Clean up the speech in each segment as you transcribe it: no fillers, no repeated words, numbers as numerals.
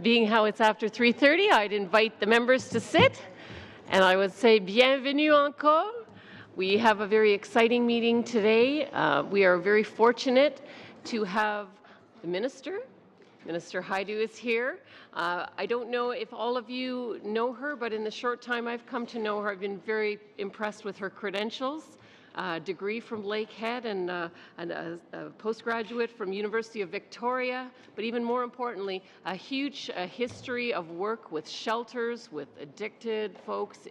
being how it's after 3:30, I'd invite the members to sit, and I would say bienvenue encore. We have a very exciting meeting today. We are very fortunate to have the Minister. Minister Hajdu is here. I don't know if all of you know her, but in the short time I've come to know her, I've been very impressed with her credentials. Degree from Lakehead and a postgraduate from University of Victoria, but even more importantly, a huge history of work with shelters, with addicted folks,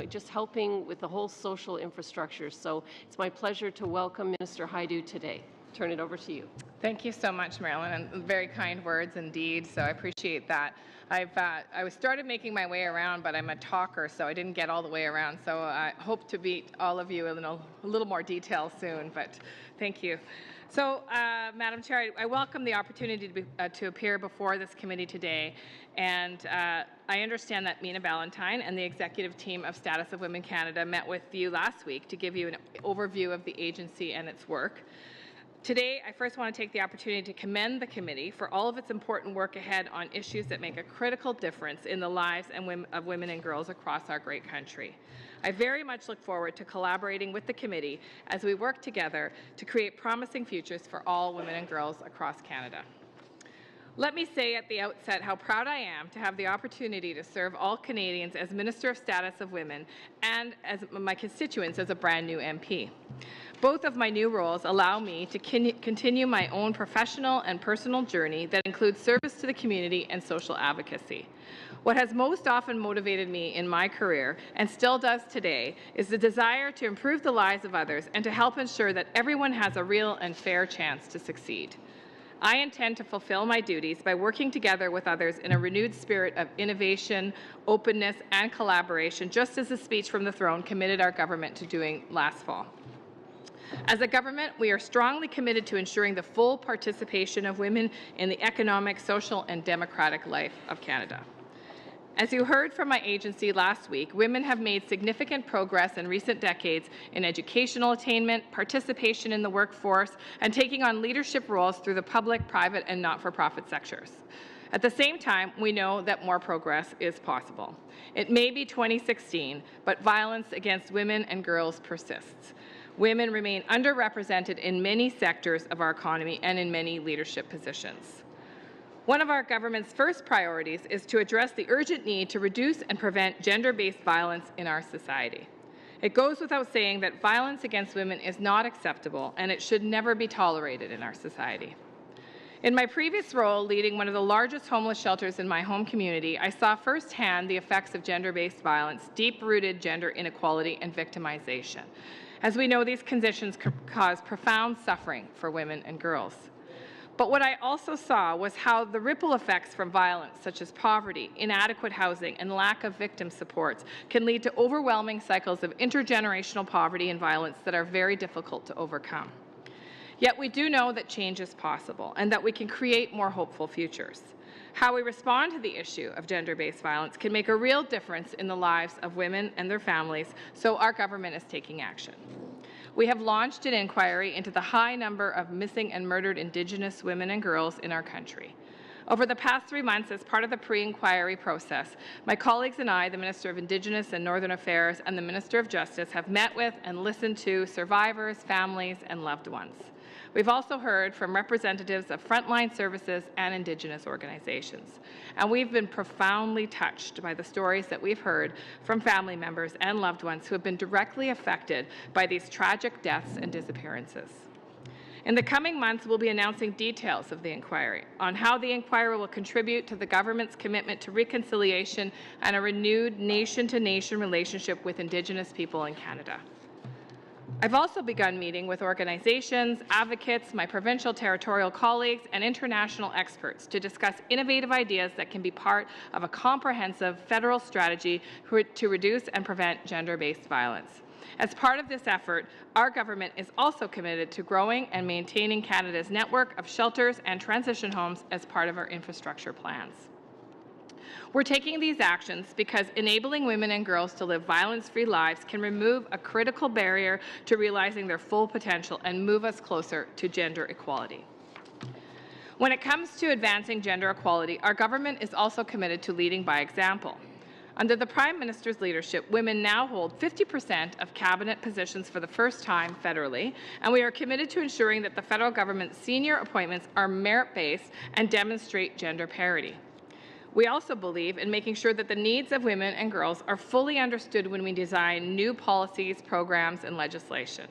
just helping with the whole social infrastructure. So it's my pleasure to welcome Minister Hajdu today. Turn it over to you. Thank you so much, Marilyn, and very kind words indeed, so I appreciate that. I started making my way around, but I'm a talker, so I didn't get all the way around, so I hope to meet all of you in a little more detail soon, but thank you. So, Madam Chair, I welcome the opportunity to appear before this committee today, and I understand that Mina Ballantyne and the executive team of Status of Women Canada met with you last week to give you an overview of the agency and its work. Today, I first want to take the opportunity to commend the committee for all of its important work ahead on issues that make a critical difference in the lives of women and girls across our great country. I very much look forward to collaborating with the committee as we work together to create promising futures for all women and girls across Canada. Let me say at the outset how proud I am to have the opportunity to serve all Canadians as Minister of Status of Women and as my constituents as a brand new MP. Both of my new roles allow me to continue my own professional and personal journey that includes service to the community and social advocacy. What has most often motivated me in my career, and still does today, is the desire to improve the lives of others and to help ensure that everyone has a real and fair chance to succeed. I intend to fulfill my duties by working together with others in a renewed spirit of innovation, openness, and collaboration, just as the speech from the throne committed our government to doing last fall. As a government, we are strongly committed to ensuring the full participation of women in the economic, social, and democratic life of Canada. As you heard from my agency last week, women have made significant progress in recent decades in educational attainment, participation in the workforce, and taking on leadership roles through the public, private, and not-for-profit sectors. At the same time, we know that more progress is possible. It may be 2016, but violence against women and girls persists. Women remain underrepresented in many sectors of our economy and in many leadership positions. One of our government's first priorities is to address the urgent need to reduce and prevent gender-based violence in our society. It goes without saying that violence against women is not acceptable, and it should never be tolerated in our society. In my previous role leading one of the largest homeless shelters in my home community, I saw firsthand the effects of gender-based violence, deep-rooted gender inequality, and victimization. As we know, these conditions cause profound suffering for women and girls. But what I also saw was how the ripple effects from violence, such as poverty, inadequate housing, and lack of victim supports, can lead to overwhelming cycles of intergenerational poverty and violence that are very difficult to overcome. Yet we do know that change is possible and that we can create more hopeful futures. How we respond to the issue of gender-based violence can make a real difference in the lives of women and their families, so our government is taking action. We have launched an inquiry into the high number of missing and murdered Indigenous women and girls in our country. Over the past 3 months, as part of the pre-inquiry process, my colleagues and I, the Minister of Indigenous and Northern Affairs and the Minister of Justice, have met with and listened to survivors, families, and loved ones. We've also heard from representatives of frontline services and Indigenous organizations. And we've been profoundly touched by the stories that we've heard from family members and loved ones who have been directly affected by these tragic deaths and disappearances. In the coming months, we'll be announcing details of the inquiry on how the inquiry will contribute to the government's commitment to reconciliation and a renewed nation-to-nation relationship with Indigenous people in Canada. I've also begun meeting with organizations, advocates, my provincial territorial colleagues, and international experts to discuss innovative ideas that can be part of a comprehensive federal strategy to reduce and prevent gender-based violence. As part of this effort, our government is also committed to growing and maintaining Canada's network of shelters and transition homes as part of our infrastructure plans. We're taking these actions because enabling women and girls to live violence-free lives can remove a critical barrier to realizing their full potential and move us closer to gender equality. When it comes to advancing gender equality, our government is also committed to leading by example. Under the Prime Minister's leadership, women now hold 50% of cabinet positions for the first time federally, and we are committed to ensuring that the federal government's senior appointments are merit-based and demonstrate gender parity. We also believe in making sure that the needs of women and girls are fully understood when we design new policies, programs, and legislation.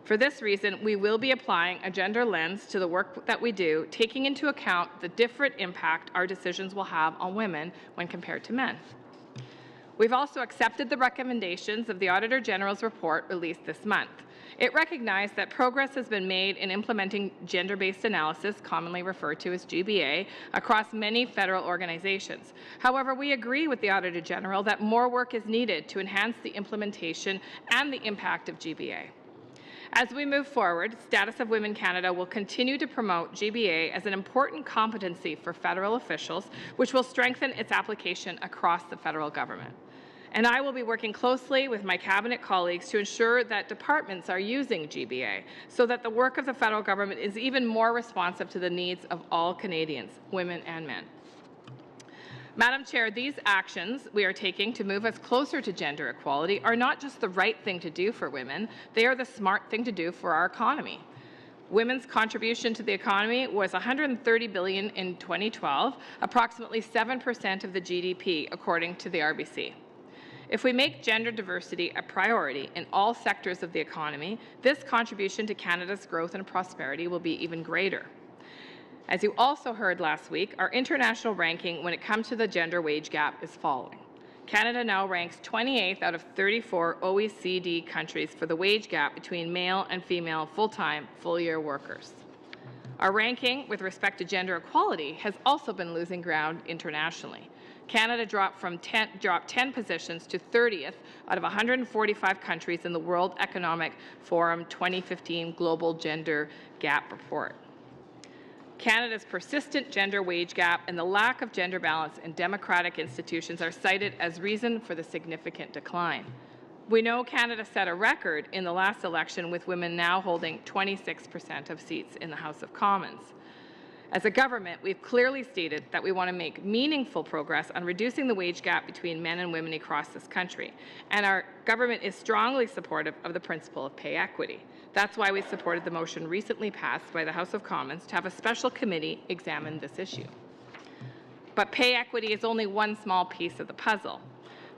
For this reason, we will be applying a gender lens to the work that we do, taking into account the different impact our decisions will have on women when compared to men. We've also accepted the recommendations of the Auditor General's report released this month. It recognized that progress has been made in implementing gender-based analysis, commonly referred to as GBA, across many federal organizations. However, we agree with the Auditor General that more work is needed to enhance the implementation and the impact of GBA. As we move forward, Status of Women Canada will continue to promote GBA as an important competency for federal officials, which will strengthen its application across the federal government. And I will be working closely with my cabinet colleagues to ensure that departments are using GBA so that the work of the federal government is even more responsive to the needs of all Canadians, women and men. Madam Chair, these actions we are taking to move us closer to gender equality are not just the right thing to do for women, they are the smart thing to do for our economy. Women's contribution to the economy was $130 billion in 2012, approximately 7% of the GDP, according to the RBC. If we make gender diversity a priority in all sectors of the economy, this contribution to Canada's growth and prosperity will be even greater. As you also heard last week, our international ranking when it comes to the gender wage gap is falling. Canada now ranks 28th out of 34 OECD countries for the wage gap between male and female full-time, full-year workers. Our ranking with respect to gender equality has also been losing ground internationally. Canada dropped 10 positions to 30th out of 145 countries in the World Economic Forum 2015 Global Gender Gap Report. Canada's persistent gender wage gap and the lack of gender balance in democratic institutions are cited as reason for the significant decline. We know Canada set a record in the last election, with women now holding 26% of seats in the House of Commons. As a government, we've clearly stated that we want to make meaningful progress on reducing the wage gap between men and women across this country, and our government is strongly supportive of the principle of pay equity. That's why we supported the motion recently passed by the House of Commons to have a special committee examine this issue. But pay equity is only one small piece of the puzzle.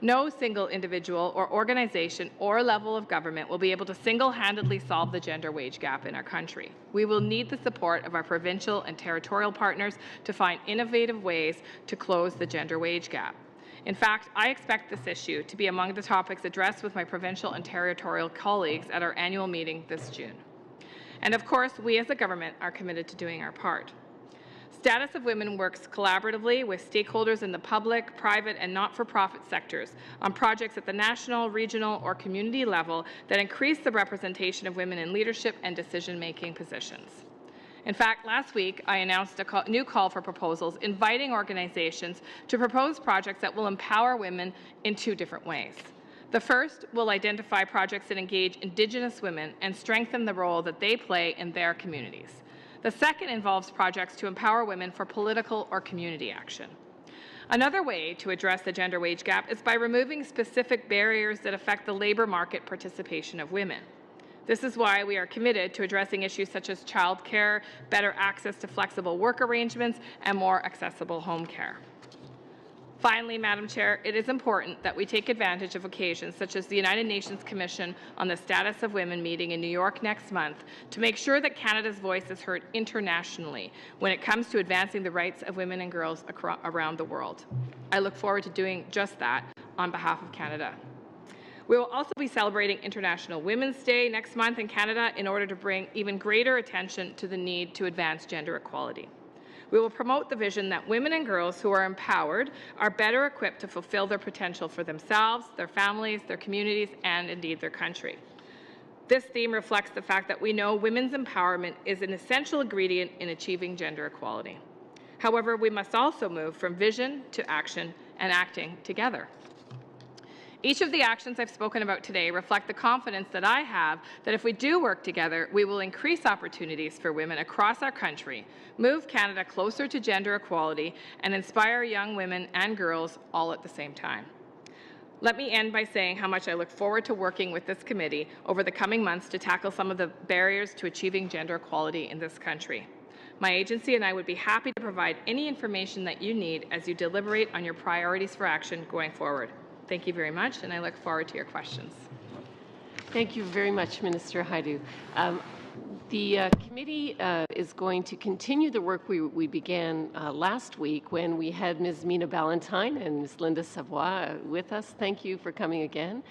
No single individual or organization or level of government will be able to single-handedly solve the gender wage gap in our country. We will need the support of our provincial and territorial partners to find innovative ways to close the gender wage gap. In fact, I expect this issue to be among the topics addressed with my provincial and territorial colleagues at our annual meeting this June. And of course, we as a government are committed to doing our part. Status of Women works collaboratively with stakeholders in the public, private, and not-for-profit sectors on projects at the national, regional, or community level that increase the representation of women in leadership and decision-making positions. In fact, last week, I announced a new call for proposals inviting organizations to propose projects that will empower women in two different ways. The first will identify projects that engage Indigenous women and strengthen the role that they play in their communities. The second involves projects to empower women for political or community action. Another way to address the gender wage gap is by removing specific barriers that affect the labour market participation of women. This is why we are committed to addressing issues such as childcare, better access to flexible work arrangements, and more accessible home care. Finally, Madam Chair, it is important that we take advantage of occasions such as the United Nations Commission on the Status of Women meeting in New York next month to make sure that Canada's voice is heard internationally when it comes to advancing the rights of women and girls around the world. I look forward to doing just that on behalf of Canada. We will also be celebrating International Women's Day next month in Canada in order to bring even greater attention to the need to advance gender equality. We will promote the vision that women and girls who are empowered are better equipped to fulfill their potential for themselves, their families, their communities, and indeed their country. This theme reflects the fact that we know women's empowerment is an essential ingredient in achieving gender equality. However, we must also move from vision to action and acting together. Each of the actions I've spoken about today reflect the confidence that I have that if we do work together, we will increase opportunities for women across our country, move Canada closer to gender equality, and inspire young women and girls all at the same time. Let me end by saying how much I look forward to working with this committee over the coming months to tackle some of the barriers to achieving gender equality in this country. My agency and I would be happy to provide any information that you need as you deliberate on your priorities for action going forward. Thank you very much, and I look forward to your questions. Thank you very much, Minister Hajdu. The committee is going to continue the work we began last week when we had Ms. Mina Ballantyne and Ms. Linda Savoy with us. Thank you for coming again.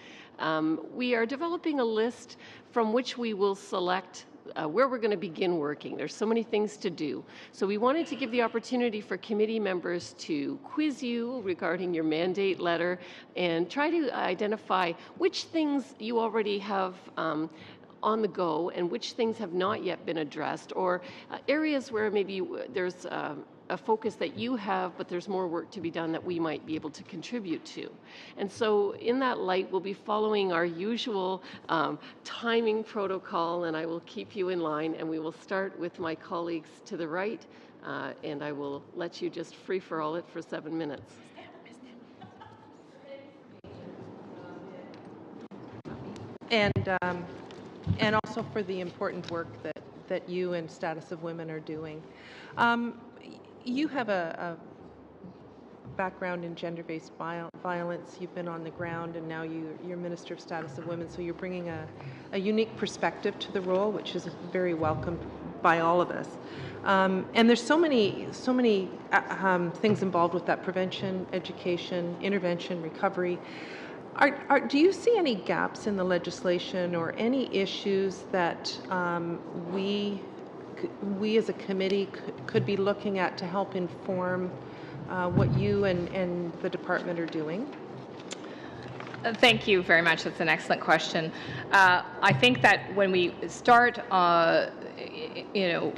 We are developing a list from which we will select where we're going to begin working. There's so many things to do. So we wanted to give the opportunity for committee members to quiz you regarding your mandate letter and try to identify which things you already have on the go and which things have not yet been addressed, or areas where maybe there's a focus that you have, but there's more work to be done that we might be able to contribute to. And so in that light, we'll be following our usual timing protocol, and I will keep you in line, and we will start with my colleagues to the right, and I will let you just free-for-all it for 7 minutes. And also for the important work that you and Status of Women are doing. You have a background in gender-based violence. You've been on the ground, and now you're Minister of Status of Women, so you're bringing a unique perspective to the role, which is very welcomed by all of us. And there's so many things involved with that: prevention, education, intervention, recovery. Do you see any gaps in the legislation or any issues that we as a committee could be looking at to help inform what you and the department are doing? Thank you very much. That's an excellent question. I think that when we start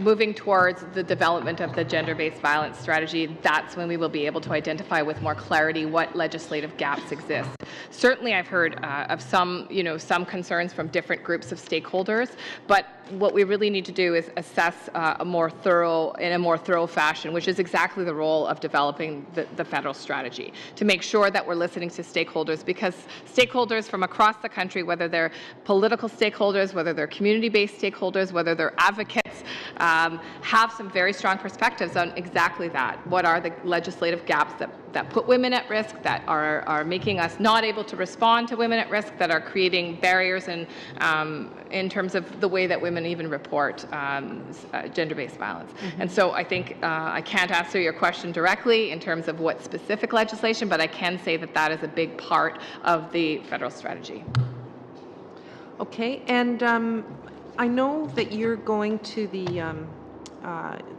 moving towards the development of the gender-based violence strategy, that's when we will be able to identify with more clarity what legislative gaps exist. Certainly, I've heard of some concerns from different groups of stakeholders, but what we really need to do is assess in a more thorough fashion, which is exactly the role of developing the federal strategy, to make sure that we're listening to stakeholders, because stakeholders from across the country, whether they're political stakeholders, whether they're community-based stakeholders, whether they're advocates, have some very strong perspectives on exactly that. What are the legislative gaps that put women at risk, that are making us not able to respond to women at risk, that are creating barriers in terms of the way that women even report gender-based violence. Mm-hmm. And so I think I can't answer your question directly in terms of what specific legislation, but I can say that is a big part of the federal strategy. Okay, and I know that you're going to the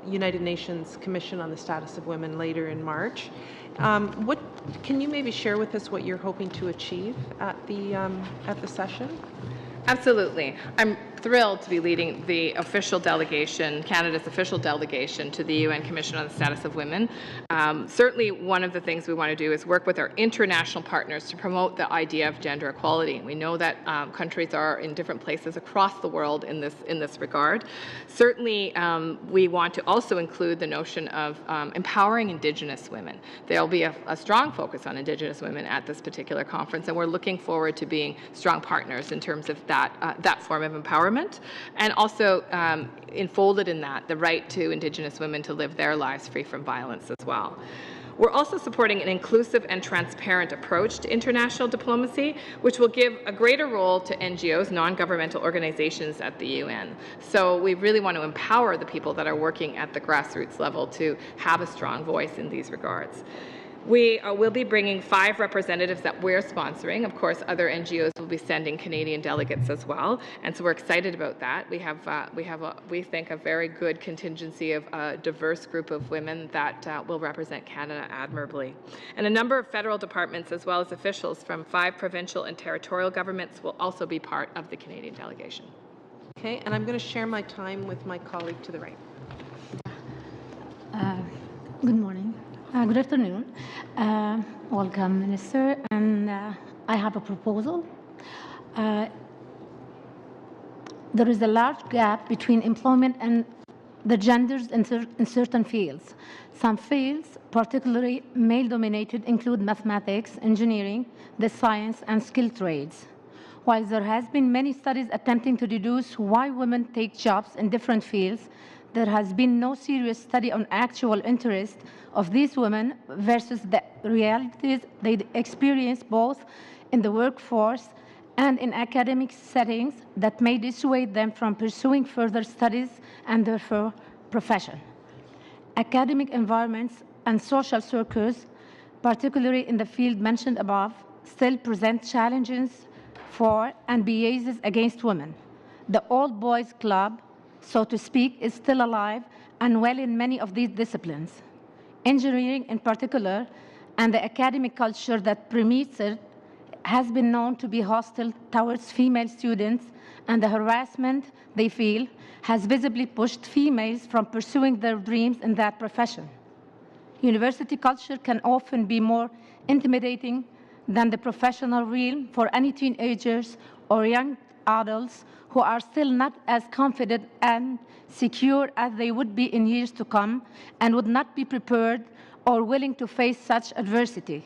United Nations Commission on the Status of Women later in March. What can you maybe share with us what you're hoping to achieve at the session? Absolutely. I'm thrilled to be leading the official delegation, Canada's official delegation to the UN Commission on the Status of Women. Certainly one of the things we want to do is work with our international partners to promote the idea of gender equality. We know that countries are in different places across the world in this regard. Certainly we want to also include the notion of empowering Indigenous women. There will be a strong focus on Indigenous women at this particular conference, and we're looking forward to being strong partners in terms of that form of empowerment. And also enfolded in that, the right to Indigenous women to live their lives free from violence as well. We're also supporting an inclusive and transparent approach to international diplomacy, which will give a greater role to NGOs, non-governmental organizations at the UN. So we really want to empower the people that are working at the grassroots level to have a strong voice in these regards. We will be bringing 5 representatives that we're sponsoring. Of course, other NGOs will be sending Canadian delegates as well, and so we're excited about that. We have we think a very good contingency of a diverse group of women that will represent Canada admirably. And a number of federal departments, as well as officials from 5 provincial and territorial governments, will also be part of the Canadian delegation. Okay, and I'm going to share my time with my colleague to the right. Good morning. Good afternoon. Welcome, Minister. And I have a proposal. Uh, there is a large gap between employment and the genders in certain fields. Some fields, particularly male-dominated, include mathematics, engineering, the science, and skilled trades. While there has been many studies attempting to deduce why women take jobs in different fields, there has been no serious study on actual interest of these women versus the realities they experience both in the workforce and in academic settings that may dissuade them from pursuing further studies and therefore profession. Academic environments and social circles, particularly in the field mentioned above, still present challenges for and biases against women. The old boys club, so to speak, is still alive and well in many of these disciplines. Engineering in particular, and the academic culture that permeates it, has been known to be hostile towards female students, and the harassment they feel has visibly pushed females from pursuing their dreams in that profession. University culture can often be more intimidating than the professional realm for any teenagers or young adults who are still not as confident and secure as they would be in years to come and would not be prepared or willing to face such adversity.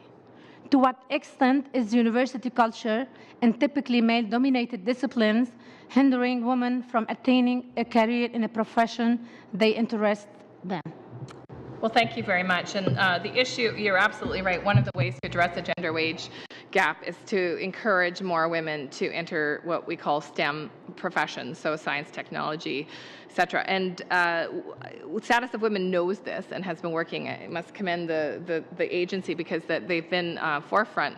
To what extent is university culture in typically male-dominated disciplines hindering women from attaining a career in a profession they interest them? Well, thank you very much. And the issue, you're absolutely right. One of the ways to address the gender wage gap is to encourage more women to enter what we call STEM professions, so science, technology, etc. And Status of Women knows this and has been working. I must commend the agency because they've been forefront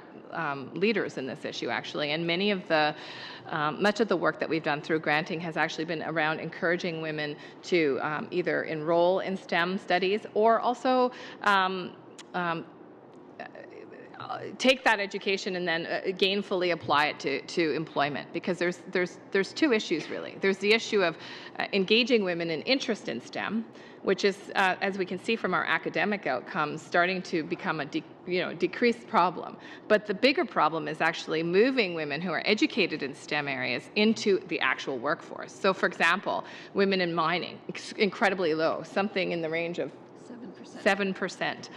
leaders in this issue, actually. And many of the much of the work that we've done through granting has actually been around encouraging women to either enroll in STEM studies or also take that education and then gainfully apply it to employment, because there's two issues really. There's the issue of engaging women in interest in STEM, which is, as we can see from our academic outcomes, starting to become a decreased problem. But the bigger problem is actually moving women who are educated in STEM areas into the actual workforce. So, for example, women in mining, incredibly low, something in the range of 7%.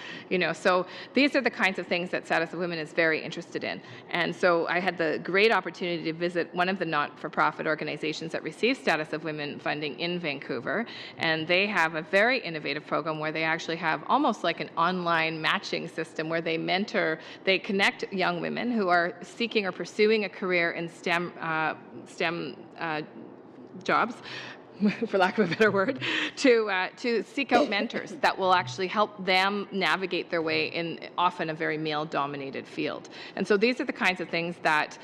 So these are the kinds of things that Status of Women is very interested in. And so I had the great opportunity to visit one of the not-for-profit organizations that receives Status of Women funding in Vancouver. And they have a very innovative program where they actually have almost like an online matching system where they connect young women who are seeking or pursuing a career in STEM jobs, for lack of a better word, to seek out mentors that will actually help them navigate their way in often a very male-dominated field. And so these are the kinds of things that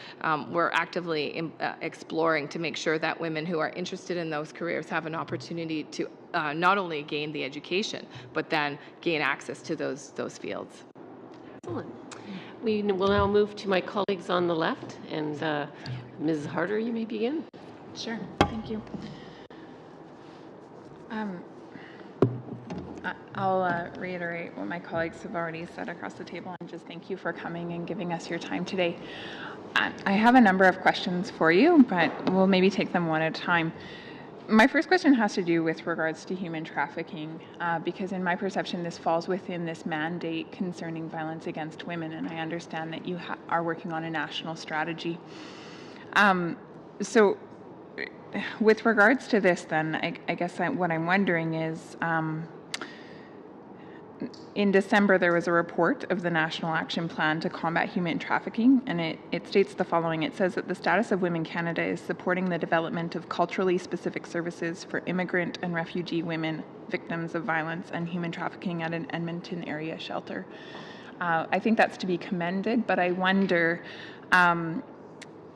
we're actively exploring to make sure that women who are interested in those careers have an opportunity to not only gain the education, but then gain access to those fields. Excellent. We will now move to my colleagues on the left, and Ms. Harder, you may begin. Sure, thank you. I'll reiterate what my colleagues have already said across the table, and just thank you for coming and giving us your time today. I have a number of questions for you, but we'll maybe take them one at a time. My first question has to do with regards to human trafficking, because in my perception this falls within this mandate concerning violence against women, and I understand that you are working on a national strategy. So with regards to this then, I guess what I'm wondering is, in December there was a report of the National Action Plan to Combat Human Trafficking, and it states the following. It says that the Status of Women Canada is supporting the development of culturally specific services for immigrant and refugee women victims of violence and human trafficking at an Edmonton area shelter. I think that's to be commended, but I wonder,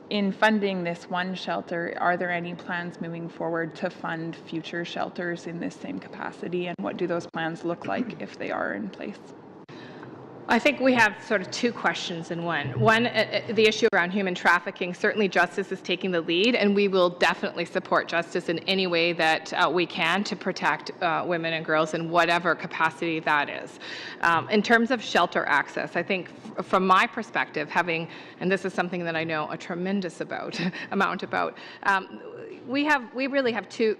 in funding this one shelter, are there any plans moving forward to fund future shelters in this same capacity, and what do those plans look like if they are in place? I think we have sort of two questions in one. One, the issue around human trafficking. Certainly Justice is taking the lead, and we will definitely support Justice in any way that we can to protect women and girls in whatever capacity that is. In terms of shelter access, I think from my perspective, and this is something that I know a tremendous amount about, we really have two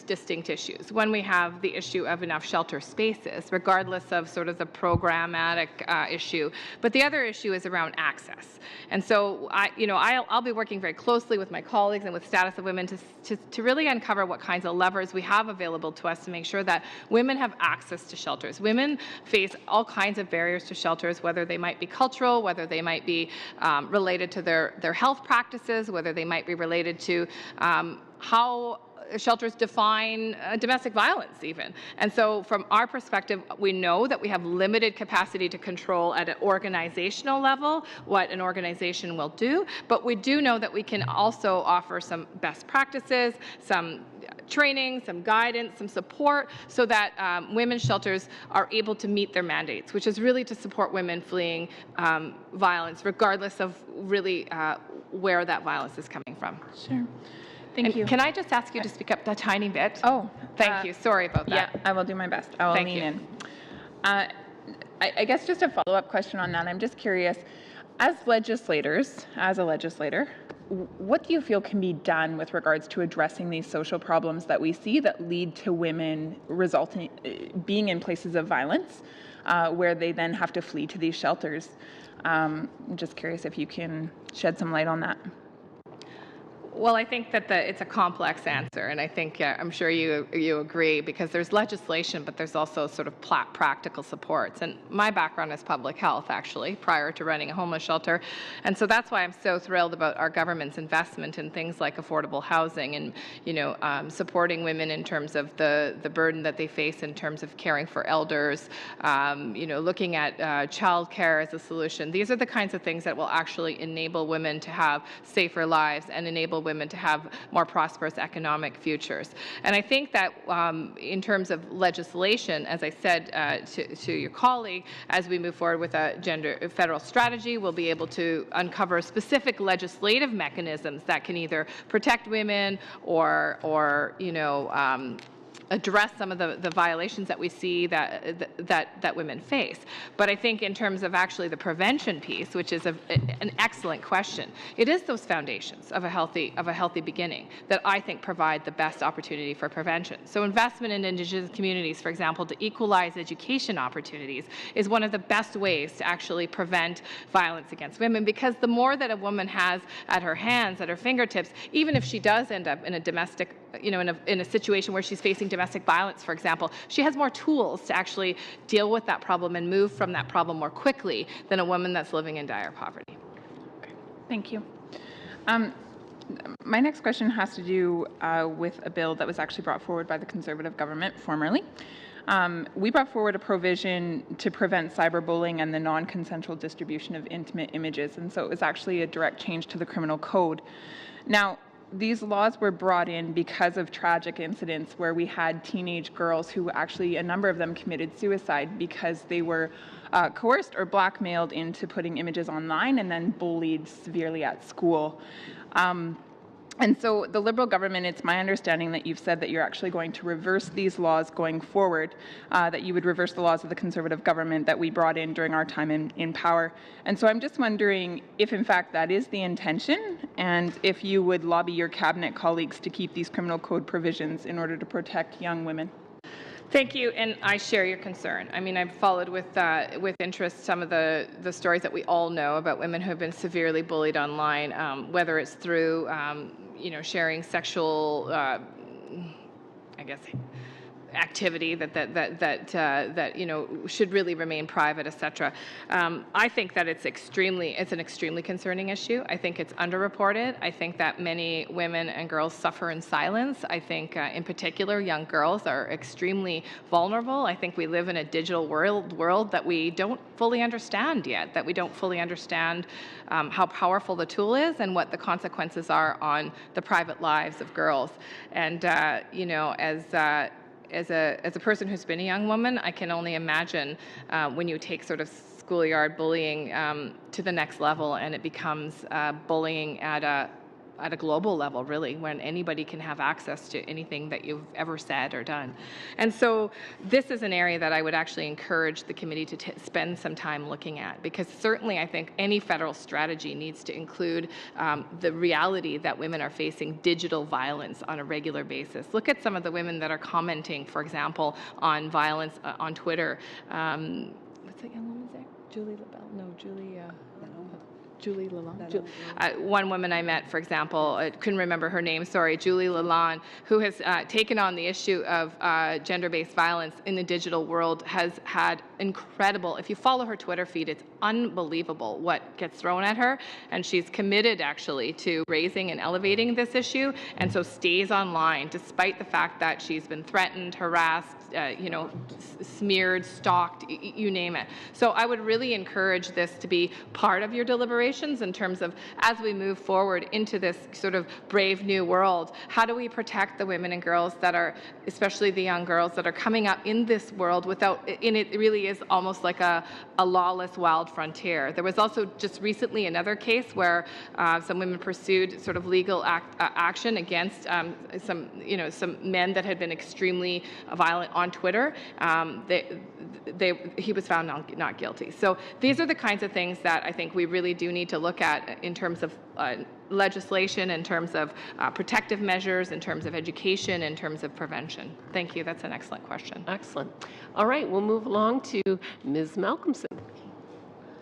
distinct issues. One, we have the issue of enough shelter spaces, regardless of sort of the programmatic issue. But the other issue is around access. And so I'll be working very closely with my colleagues and with Status of Women to really uncover what kinds of levers we have available to us to make sure that women have access to shelters. Women face all kinds of barriers to shelters, whether they might be cultural, whether they might be related to their health practices, whether they might be related to how shelters define domestic violence even. And so from our perspective, we know that we have limited capacity to control at an organizational level what an organization will do, but we do know that we can also offer some best practices, some training, some guidance, some support, so that women's shelters are able to meet their mandates, which is really to support women fleeing violence, regardless of really where that violence is coming from. Sure. Thank you. Can I just ask you to speak up a tiny bit? Oh, thank you. Sorry about that. Yeah, I will do my best. I will Thank lean you. in. I guess just a follow-up question on that. I'm just curious, as a legislator, what do you feel can be done with regards to addressing these social problems that we see that lead to women being in places of violence, where they then have to flee to these shelters? I'm just curious if you can shed some light on that. Well, I think that it's a complex answer, and I think I'm sure you agree, because there's legislation, but there's also sort of practical supports. And my background is public health, actually, prior to running a homeless shelter, and so that's why I'm so thrilled about our government's investment in things like affordable housing and supporting women in terms of the burden that they face in terms of caring for elders, looking at childcare as a solution. These are the kinds of things that will actually enable women to have safer lives and enable women to have more prosperous economic futures. And I think that in terms of legislation, as I said to your colleague, as we move forward with a federal strategy, we'll be able to uncover specific legislative mechanisms that can either protect women or address some of the violations that we see that women face. But I think in terms of actually the prevention piece, which is an excellent question, it is those foundations of a healthy beginning that I think provide the best opportunity for prevention. So investment in Indigenous communities, for example, to equalize education opportunities is one of the best ways to actually prevent violence against women, because the more that a woman has at her hands, at her fingertips, even if she does end up in a domestic, in a situation where she's facing domestic violence, for example, she has more tools to actually deal with that problem and move from that problem more quickly than a woman that's living in dire poverty. Okay. Thank you. My next question has to do with a bill that was actually brought forward by the Conservative government formerly. We brought forward a provision to prevent cyberbullying and the non-consensual distribution of intimate images, and so it was actually a direct change to the criminal code. Now, these laws were brought in because of tragic incidents where we had teenage girls who actually, a number of them committed suicide because they were coerced or blackmailed into putting images online and then bullied severely at school. And so the Liberal government, it's my understanding that you've said that you're actually going to reverse these laws going forward, that you would reverse the laws of the Conservative government that we brought in during our time in power. And so I'm just wondering if, in fact, that is the intention, and if you would lobby your cabinet colleagues to keep these criminal code provisions in order to protect young women. Thank you, and I share your concern. I mean, I've followed with interest some of the stories that we all know about women who have been severely bullied online, whether it's through, sharing sexual, activity that should really remain private, etc. I think that it's an extremely concerning issue. I think it's underreported. I think that many women and girls suffer in silence. I think in particular young girls are extremely vulnerable. I think we live in a digital world that we don't fully understand yet, that we don't fully understand how powerful the tool is and what the consequences are on the private lives of girls. And as a person who's been a young woman, I can only imagine when you take sort of schoolyard bullying to the next level, and it becomes bullying at a global level, really, when anybody can have access to anything that you've ever said or done. And so this is an area that I would actually encourage the committee to spend some time looking at, because certainly I think any federal strategy needs to include the reality that women are facing digital violence on a regular basis. Look at some of the women that are commenting, for example, on violence on Twitter. What's that young woman's name? Julie LaBelle? No, Julie Lalonde. One woman I met, for example, I couldn't remember her name, sorry, Julie Lalonde, who has taken on the issue of gender-based violence in the digital world, has had incredible, if you follow her Twitter feed, it's unbelievable what gets thrown at her, and she's committed actually to raising and elevating this issue, and so stays online despite the fact that she's been threatened, harassed, smeared, stalked, you name it. So I would really encourage this to be part of your deliberations in terms of, as we move forward into this sort of brave new world, how do we protect the women and girls that are, especially the young girls that are coming up in this world without, and it really is almost like a lawless wild frontier. There was also just recently another case where some women pursued sort of legal action against some men that had been extremely violent on Twitter. He was found not guilty. So these are the kinds of things that I think we really do need to look at in terms of legislation, in terms of protective measures, in terms of education, in terms of prevention. Thank you. That's an excellent question. Excellent. All right, we'll move along to Ms. Malcolmson.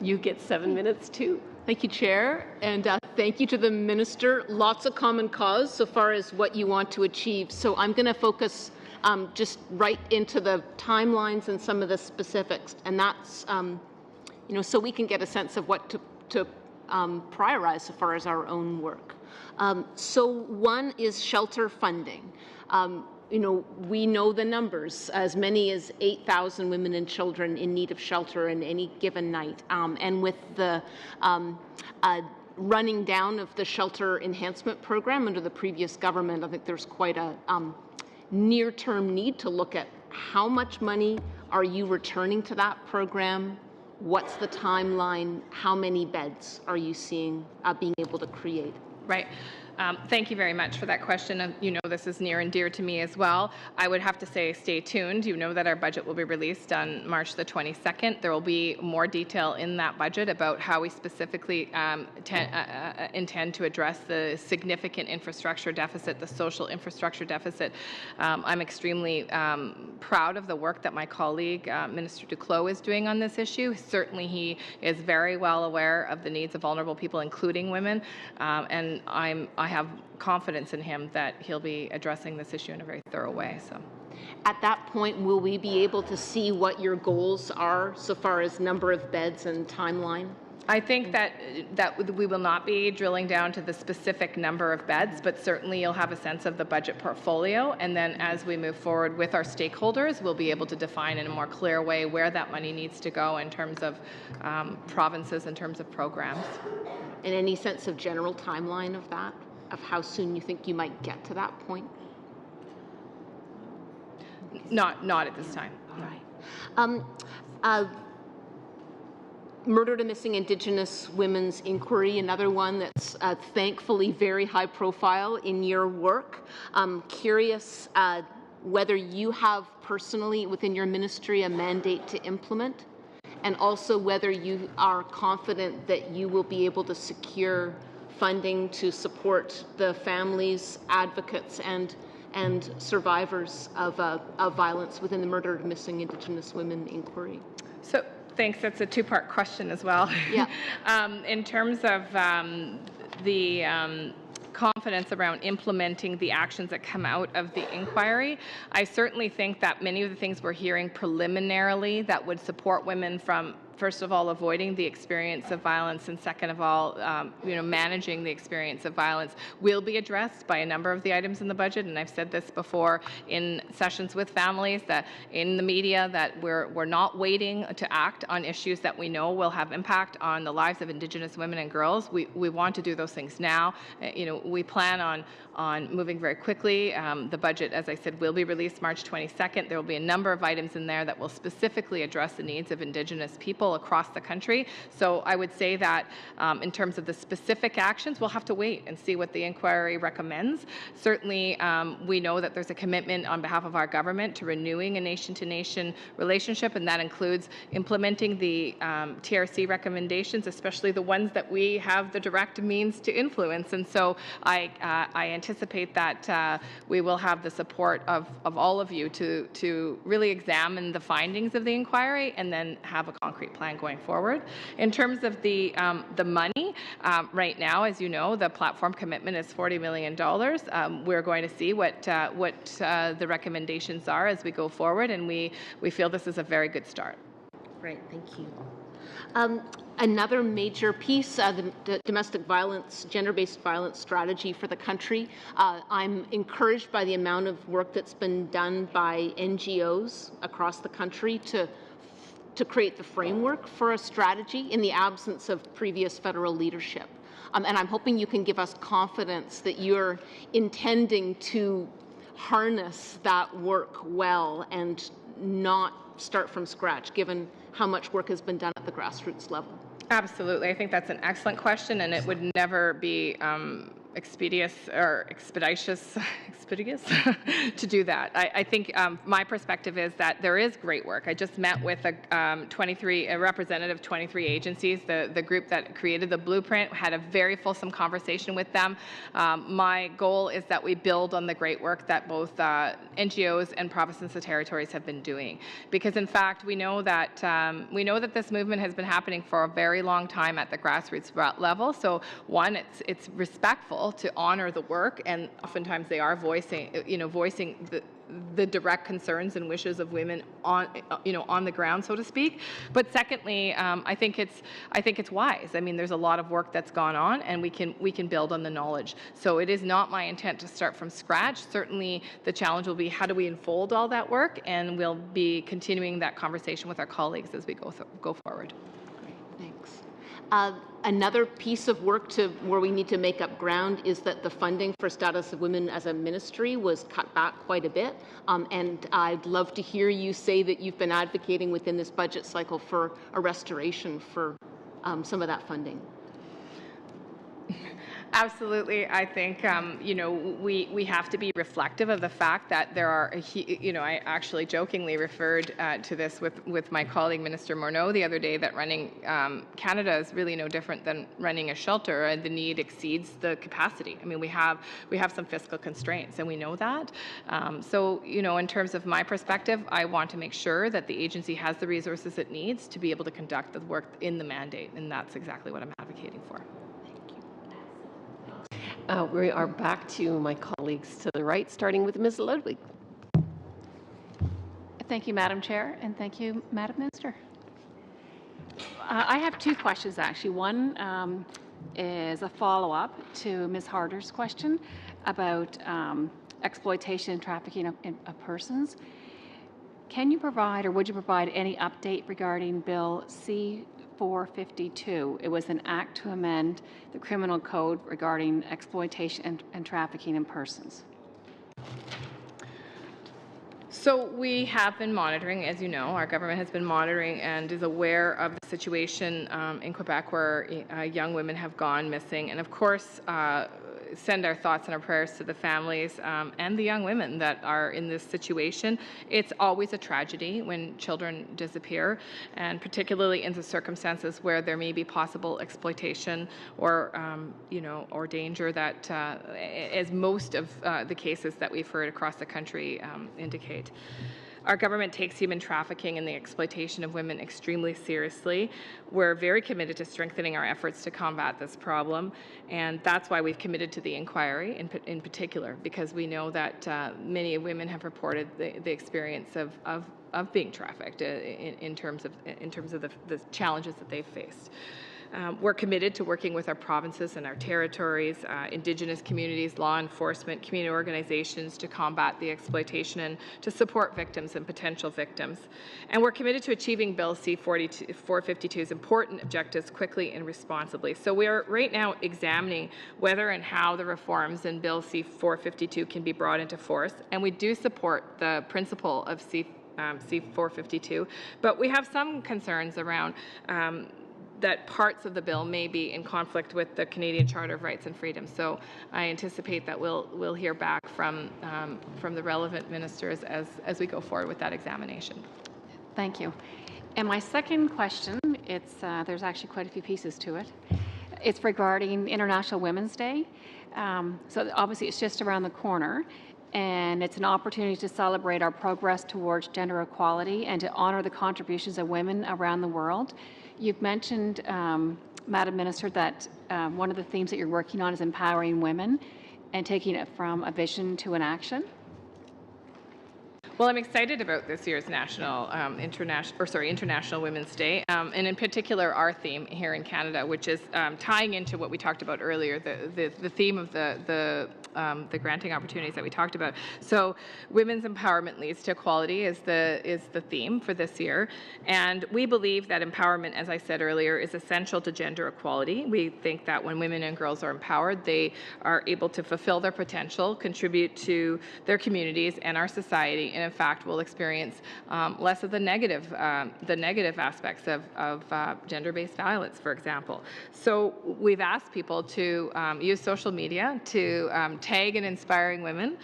You get 7 minutes too. Thank you, Chair, and thank you to the Minister. Lots of common cause so far as what you want to achieve. So I'm going to focus just right into the timelines and some of the specifics, and that's so we can get a sense of what to prioritize so far as our own work. So one is shelter funding. We know the numbers, as many as 8,000 women and children in need of shelter in any given night. And with the running down of the shelter enhancement program under the previous government, I think there's quite a near-term need to look at how much money are you returning to that program, what's the timeline, how many beds are you seeing being able to create? Right. Thank you very much for that question. And this is near and dear to me as well. I would have to say stay tuned. You know that our budget will be released on March the 22nd. There will be more detail in that budget about how we specifically intend to address the significant infrastructure deficit, the social infrastructure deficit. I'm extremely proud of the work that my colleague, Minister Duclos, is doing on this issue. Certainly he is very well aware of the needs of vulnerable people, including women, and I have confidence in him that he'll be addressing this issue in a very thorough way. So, at that point, will we be able to see what your goals are so far as number of beds and timeline? I think that we will not be drilling down to the specific number of beds, but certainly you'll have a sense of the budget portfolio, and then as we move forward with our stakeholders, we'll be able to define in a more clear way where that money needs to go in terms of provinces, in terms of programs. And any sense of general timeline of that, of how soon you think you might get to that point? Not at this time. Right. Murdered and Missing Indigenous Women's Inquiry, another one that's thankfully very high profile in your work. I'm curious whether you have personally within your ministry a mandate to implement, and also whether you are confident that you will be able to secure funding to support the families, advocates, and survivors of violence within the Murdered and Missing Indigenous Women Inquiry. So, thanks. That's a two-part question as well. Yeah. In terms of the confidence around implementing the actions that come out of the inquiry, I certainly think that many of the things we're hearing preliminarily that would support women from, first of all, avoiding the experience of violence, and second of all, managing the experience of violence will be addressed by a number of the items in the budget. And I've said this before in sessions with families, that in the media, that we're not waiting to act on issues that we know will have impact on the lives of Indigenous women and girls. We want to do those things now. we plan on moving very quickly. The budget, as I said, will be released March 22nd. There will be a number of items in there that will specifically address the needs of Indigenous people across the country. So I would say that in terms of the specific actions, we'll have to wait and see what the inquiry recommends. Certainly, we know that there's a commitment on behalf of our government to renewing a nation-to-nation relationship, and that includes implementing the TRC recommendations, especially the ones that we have the direct means to influence. And so I anticipate that we will have the support of all of you to really examine the findings of the inquiry and then have a concrete plan going forward. In terms of the money, right now, as you know, the platform commitment is $40 million. We're going to see what the recommendations are as we go forward, and we feel this is a very good start. Great, thank you. Another major piece, the domestic violence, gender-based violence strategy for the country. I'm encouraged by the amount of work that's been done by NGOs across the country to create the framework for a strategy in the absence of previous federal leadership. And I'm hoping you can give us confidence that you're intending to harness that work well and not start from scratch, given how much work has been done at the grassroots level. Absolutely. I think that's an excellent question, and it would never be expeditious to do that. I think my perspective is that there is great work. I just met with a representative of 23 agencies. The group that created the blueprint had a very fulsome conversation with them. My goal is that we build on the great work that both NGOs and provinces and territories have been doing, because in fact we know that this movement has been happening for a very long time at the grassroots level. So one, it's respectful to honor the work, and oftentimes they are voicing the direct concerns and wishes of women on the ground, so to speak. But secondly, I think it's wise. I mean, there's a lot of work that's gone on, and we can build on the knowledge. So it is not my intent to start from scratch. Certainly, the challenge will be how do we unfold all that work, and we'll be continuing that conversation with our colleagues as we go forward. Great, thanks. Another piece of work where we need to make up ground is that the funding for Status of Women as a ministry was cut back quite a bit. And I'd love to hear you say that you've been advocating within this budget cycle for a restoration for some of that funding. Absolutely. I think, we have to be reflective of the fact that there are, I actually jokingly referred to this with my colleague, Minister Morneau, the other day, that running Canada is really no different than running a shelter, and the need exceeds the capacity. I mean, we have some fiscal constraints, and we know that. So, in terms of my perspective, I want to make sure that the agency has the resources it needs to be able to conduct the work in the mandate, and that's exactly what I'm advocating for. We are back to my colleagues to the right, starting with Ms. Ludwig. Thank you, Madam Chair, and thank you, Madam Minister. I have two questions, actually. One is a follow-up to Ms. Harder's question about exploitation and trafficking of persons. Can you provide, or would you provide, any update regarding Bill C-452? It was an act to amend the criminal code regarding exploitation and trafficking in persons. So we have been monitoring, as you know, our government has been monitoring and is aware of the situation in Quebec where young women have gone missing. And of course, send our thoughts and our prayers to the families and the young women that are in this situation. It's always a tragedy when children disappear, and particularly in the circumstances where there may be possible exploitation or, or danger that, as most of the cases that we've heard across the country indicate. Our government takes human trafficking and the exploitation of women extremely seriously. We're very committed to strengthening our efforts to combat this problem, and that's why we've committed to the inquiry in particular, because we know that many women have reported the experience of being trafficked in terms of the challenges that they've faced. We're committed to working with our provinces and our territories, Indigenous communities, law enforcement, community organizations to combat the exploitation and to support victims and potential victims. And we're committed to achieving Bill C-452's important objectives quickly and responsibly. So we're right now examining whether and how the reforms in Bill C-452 can be brought into force, and we do support the principle of C-452, but we have some concerns around that parts of the bill may be in conflict with the Canadian Charter of Rights and Freedoms. So I anticipate that we'll hear back from the relevant ministers as we go forward with that examination. Thank you. And my second question, there's actually quite a few pieces to it. It's regarding International Women's Day. So obviously it's just around the corner, and it's an opportunity to celebrate our progress towards gender equality and to honor the contributions of women around the world. You've mentioned, Madam Minister, that one of the themes that you're working on is empowering women and taking it from a vision to an action. Well, I'm excited about this year's International Women's Day, and in particular our theme here in Canada, which is tying into what we talked about earlier, the theme of the granting opportunities that we talked about. So, women's empowerment leads to equality is the theme for this year, and we believe that empowerment, as I said earlier, is essential to gender equality. We think that when women and girls are empowered, they are able to fulfill their potential, contribute to their communities and our society, and in fact will experience less of the negative aspects of gender-based violence, for example. So we've asked people to use social media to tag and inspiring women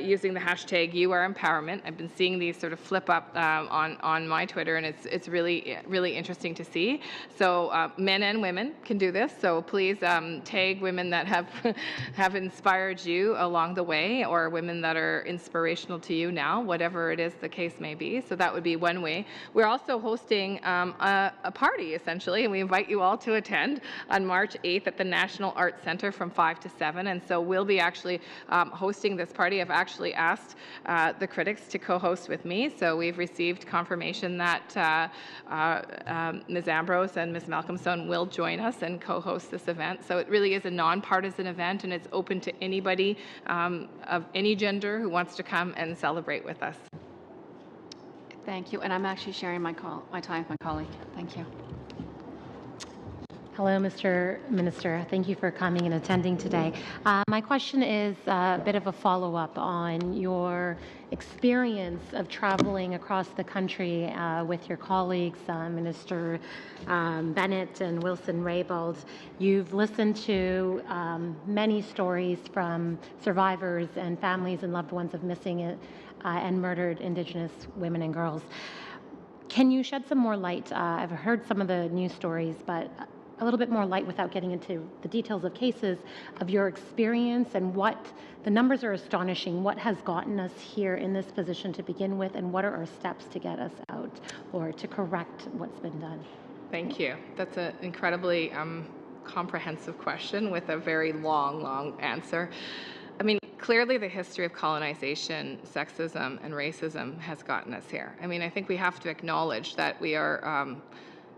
using the hashtag #YouAreEmpowerment. I've been seeing these sort of flip up on my Twitter, and it's really interesting to see. So men and women can do this. So please tag women that have inspired you along the way, or women that are inspirational to you now, whatever it is the case may be. So that would be one way. We're also hosting a party, essentially, and we invite you all to attend on March 8th at the National Arts Centre from 5 to 7. And so we'll be actually hosting this party. I've actually asked the critics to co-host with me. So we've received confirmation that Ms. Ambrose and Ms. Malcolmson will join us and co-host this event. So it really is a nonpartisan event, and it's open to anybody of any gender who wants to come and celebrate with us. Thank you. And I'm actually sharing my time with my colleague. Thank you. Hello, Mr. Minister. Thank you for coming and attending today. My question is a bit of a follow-up on your experience of traveling across the country with your colleagues, Minister Bennett and Wilson Raybould. You've listened to many stories from survivors and families and loved ones of missing and murdered Indigenous women and girls. Can you shed some more light? I've heard some of the news stories, but a little bit more light without getting into the details of cases of your experience and what the numbers are astonishing. What has gotten us here in this position to begin with, and what are our steps to get us out or to correct what's been done? Thank you. That's an incredibly comprehensive question with a very long answer. I mean, clearly the history of colonization, sexism, and racism has gotten us here. I mean, I think we have to acknowledge that we are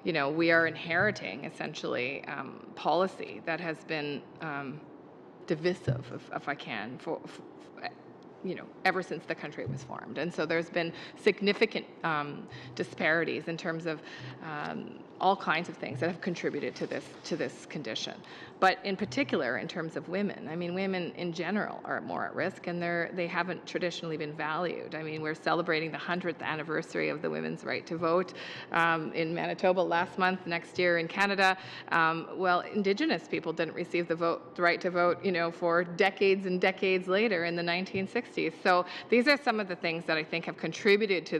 we are inheriting, essentially, policy that has been divisive, if I can, for ever since the country was formed. And so there's been significant disparities in terms of all kinds of things that have contributed to this condition. But in particular, in terms of women, I mean, women in general are more at risk, and they haven't traditionally been valued. I mean, we're celebrating the 100th anniversary of the women's right to vote in Manitoba last month. Next year in Canada, well, Indigenous people didn't receive the right to vote, for decades and decades later in the 1960s. So these are some of the things that I think have contributed to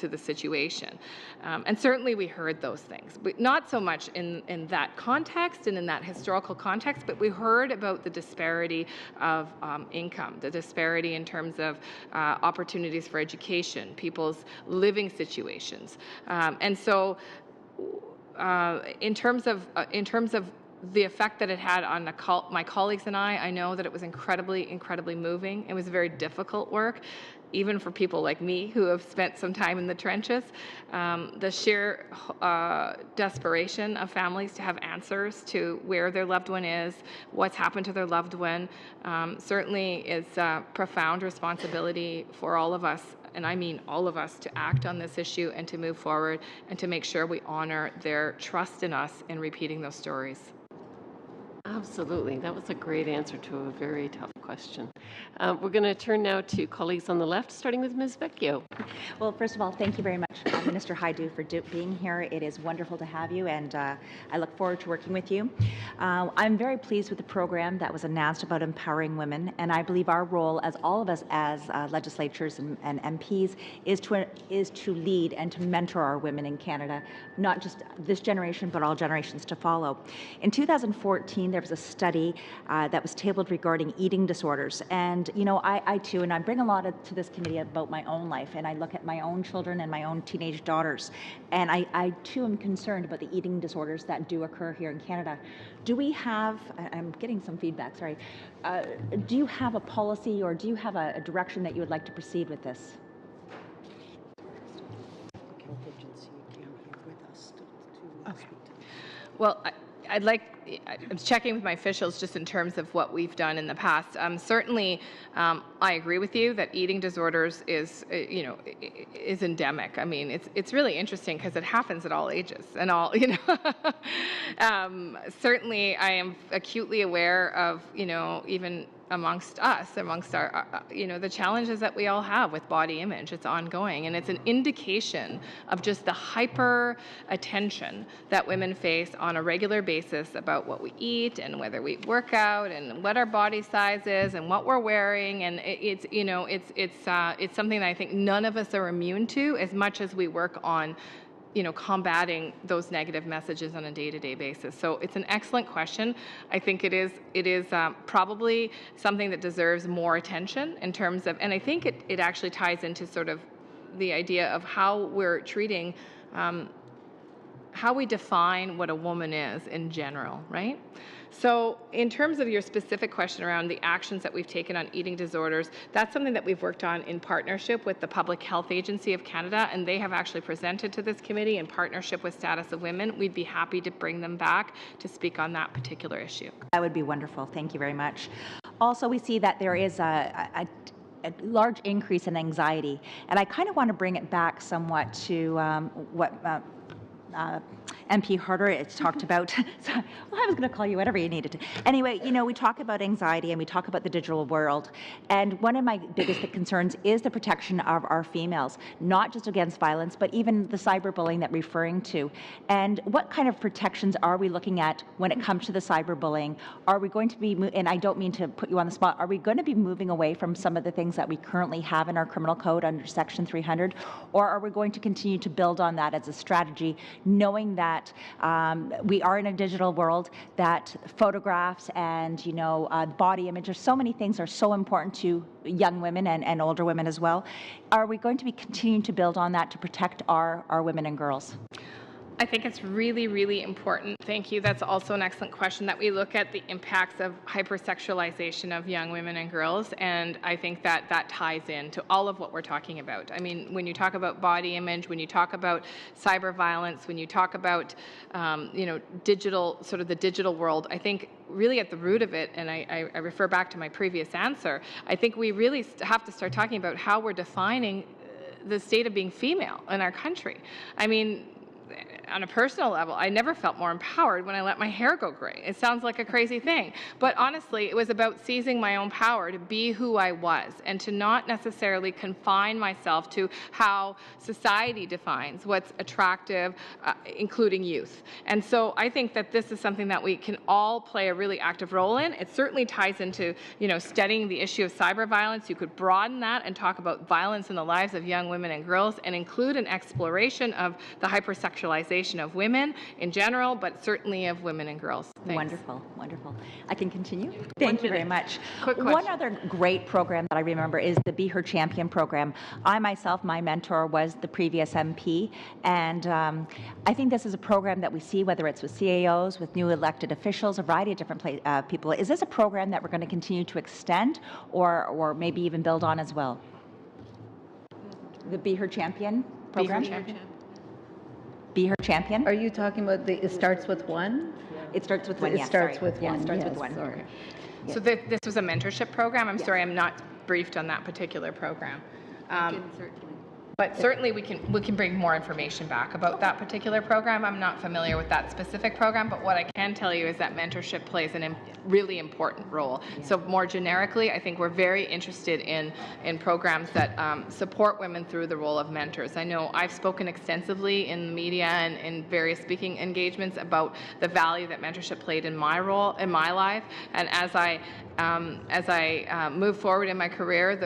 the situation. And certainly we heard those things, but not so much in that context and in that historical context, but we heard about the disparity of income, the disparity in terms of opportunities for education, people's living situations. And so in terms of the effect that it had on my colleagues and I know that it was incredibly, incredibly moving. It was very difficult work, even for people like me who have spent some time in the trenches. The sheer desperation of families to have answers to where their loved one is, what's happened to their loved one, certainly is a profound responsibility for all of us, and I mean all of us, to act on this issue and to move forward and to make sure we honor their trust in us in repeating those stories. Absolutely. That was a great answer to a very tough question. We're going to turn now to colleagues on the left, starting with Ms. Vecchio. Well, first of all, thank you very much, Minister Hajdu, for being here. It is wonderful to have you, and I look forward to working with you. I'm very pleased with the program that was announced about empowering women, and I believe our role, as all of us as legislators and MPs, is to lead and to mentor our women in Canada, not just this generation, but all generations to follow. In 2014, there was a study that was tabled regarding eating disorders, and I too, and I bring a lot to this committee about my own life, and I look at my own children and my own teenage daughters, and I too am concerned about the eating disorders that do occur here in Canada. Do we have, I'm getting some feedback, sorry, do you have a policy or do you have a direction that you would like to proceed with this? Okay. Well, I'm checking with my officials just in terms of what we've done in the past. Certainly, I agree with you that eating disorders is endemic. I mean, it's really interesting because it happens at all ages and all, certainly, I am acutely aware of, even amongst our, the challenges that we all have with body image. It's ongoing, and it's an indication of just the hyper attention that women face on a regular basis about what we eat and whether we work out and what our body size is and what we're wearing. And it's something that I think none of us are immune to, as much as we work on combating those negative messages on a day-to-day basis. So it's an excellent question. I think it is probably something that deserves more attention in terms of, and I think it actually ties into sort of the idea of how we're treating, how we define what a woman is in general, right? So in terms of your specific question around the actions that we've taken on eating disorders, that's something that we've worked on in partnership with the Public Health Agency of Canada, and they have actually presented to this committee in partnership with Status of Women. We'd be happy to bring them back to speak on that particular issue. That would be wonderful. Thank you very much. Also, we see that there is a large increase in anxiety, and I kind of want to bring it back somewhat to what MP Harder has talked about. So, well, I was going to call you whatever you needed to. Anyway, we talk about anxiety and we talk about the digital world. And one of my biggest concerns is the protection of our females, not just against violence, but even the cyberbullying that we're referring to. And what kind of protections are we looking at when it comes to the cyberbullying? Are we going to be, and I don't mean to put you on the spot, are we going to be moving away from some of the things that we currently have in our criminal code under Section 300? Or are we going to continue to build on that as a strategy, knowing that we are in a digital world, that photographs and body image, or so many things are so important to young women and older women as well. Are we going to be continuing to build on that to protect our women and girls? I think it's really, really important. Thank you. That's also an excellent question, that we look at the impacts of hypersexualization of young women and girls, and I think that ties into all of what we're talking about. I mean, when you talk about body image, when you talk about cyber violence, when you talk about digital, sort of the digital world, I think really at the root of it, and I refer back to my previous answer, I think we really have to start talking about how we're defining the state of being female in our country. I mean, on a personal level, I never felt more empowered when I let my hair go gray. It sounds like a crazy thing, but honestly, it was about seizing my own power to be who I was and to not necessarily confine myself to how society defines what's attractive, including youth. And so I think that this is something that we can all play a really active role in. It certainly ties into, studying the issue of cyber violence. You could broaden that and talk about violence in the lives of young women and girls and include an exploration of the hypersexualization sexualization of women in general, but certainly of women and girls. Thanks. Wonderful, wonderful. I can continue? Thank you very much. Quick One question. other great program that I remember is the Be Her Champion program. I myself, my mentor was the previous MP, and I think this is a program that we see, whether it's with CAOs, with new elected officials, a variety of different people. Is this a program that we're going to continue to extend or maybe even build on as well? The Be Her Champion program? Be Her Champion. Be Her Champion? Are you talking about it starts with one? It starts with one, It yes. starts sorry. with Yeah, one. it starts Yes, with one. sorry. So this was a mentorship program? I'm sorry, I'm not briefed on that particular program. But certainly we can bring more information back about that particular program. I'm not familiar with that specific program, but what I can tell you is that mentorship plays a really important role. Yeah. So more generically, I think we're very interested in programs that support women through the role of mentors. I know I've spoken extensively in the media and in various speaking engagements about the value that mentorship played in my role, in my life, and as I move forward in my career,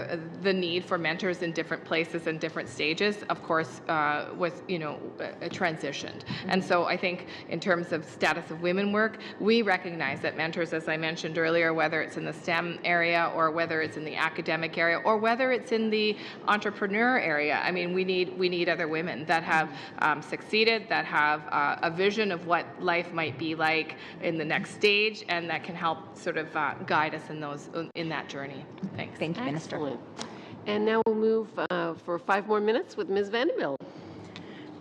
the need for mentors in different places and different stages, of course, was transitioned. And so I think in terms of status of women work, we recognize that mentors, as I mentioned earlier, whether it's in the STEM area or whether it's in the academic area or whether it's in the entrepreneur area, I mean, we need other women that have succeeded, that have a vision of what life might be like in the next stage, and that can help sort of guide us in that journey. Thanks. Thank you, Minister. Excellent. And now we'll move for 5 more minutes with Ms. Vanderbilt.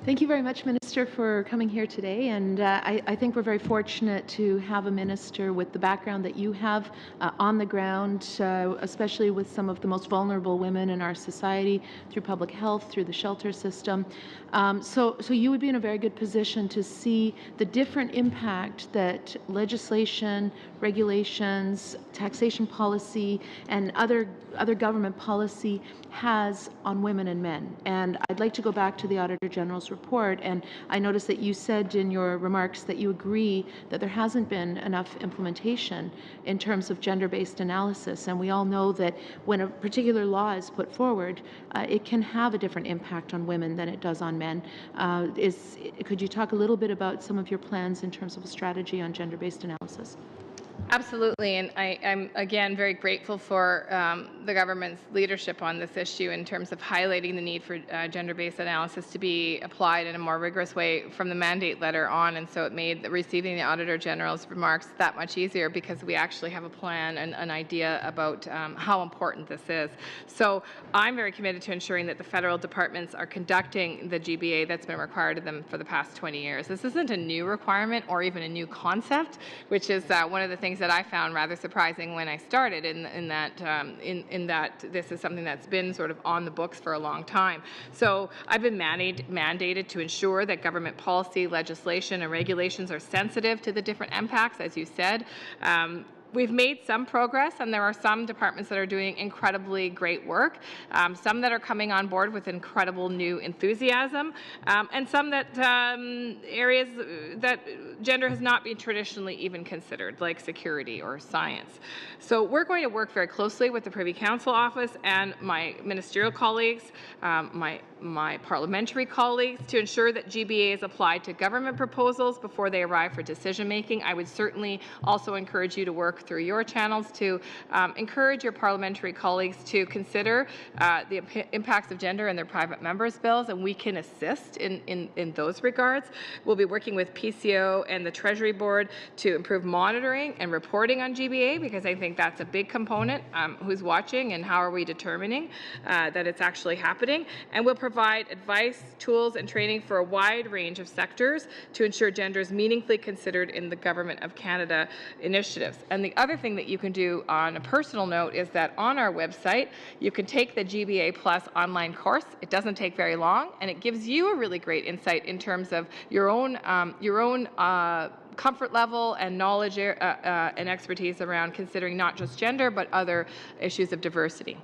Thank you very much, Minister, for coming here today. And I think we're very fortunate to have a minister with the background that you have on the ground, especially with some of the most vulnerable women in our society through public health, through the shelter system. So you would be in a very good position to see the different impact that legislation, regulations, taxation policy, and other government policy has on women and men. And I'd like to go back to the Auditor General's report, and I noticed that you said in your remarks that you agree that there hasn't been enough implementation in terms of gender-based analysis, and we all know that when a particular law is put forward, it can have a different impact on women than it does on men. Could you talk a little bit about some of your plans in terms of a strategy on gender-based analysis? Absolutely, and I'm again very grateful for the government's leadership on this issue in terms of highlighting the need for gender-based analysis to be applied in a more rigorous way from the mandate letter on, and so it made receiving the Auditor General's remarks that much easier because we actually have a plan and an idea about how important this is. So I'm very committed to ensuring that the federal departments are conducting the GBA that's been required of them for the past 20 years. This isn't a new requirement or even a new concept, which is one of the things that I found rather surprising when I started in that this is something that's been sort of on the books for a long time. So I've been mandated to ensure that government policy, legislation, and regulations are sensitive to the different impacts, as you said. We've made some progress, and there are some departments that are doing incredibly great work, some that are coming on board with incredible new enthusiasm, and some that areas that gender has not been traditionally even considered, like security or science. So we're going to work very closely with the Privy Council Office and my ministerial colleagues, my parliamentary colleagues, to ensure that GBA is applied to government proposals before they arrive for decision making. I would certainly also encourage you to work through your channels to encourage your parliamentary colleagues to consider the impacts of gender in their private members' bills, and we can assist in those regards. We'll be working with PCO and the Treasury Board to improve monitoring and reporting on GBA, because I think that's a big component. Who's watching and how are we determining that it's actually happening? And we'll provide advice, tools, and training for a wide range of sectors to ensure gender is meaningfully considered in the Government of Canada initiatives. And the other thing that you can do on a personal note is that on our website, you can take the GBA Plus online course. It doesn't take very long, and it gives you a really great insight in terms of your own comfort level and knowledge and expertise around considering not just gender, but other issues of diversity.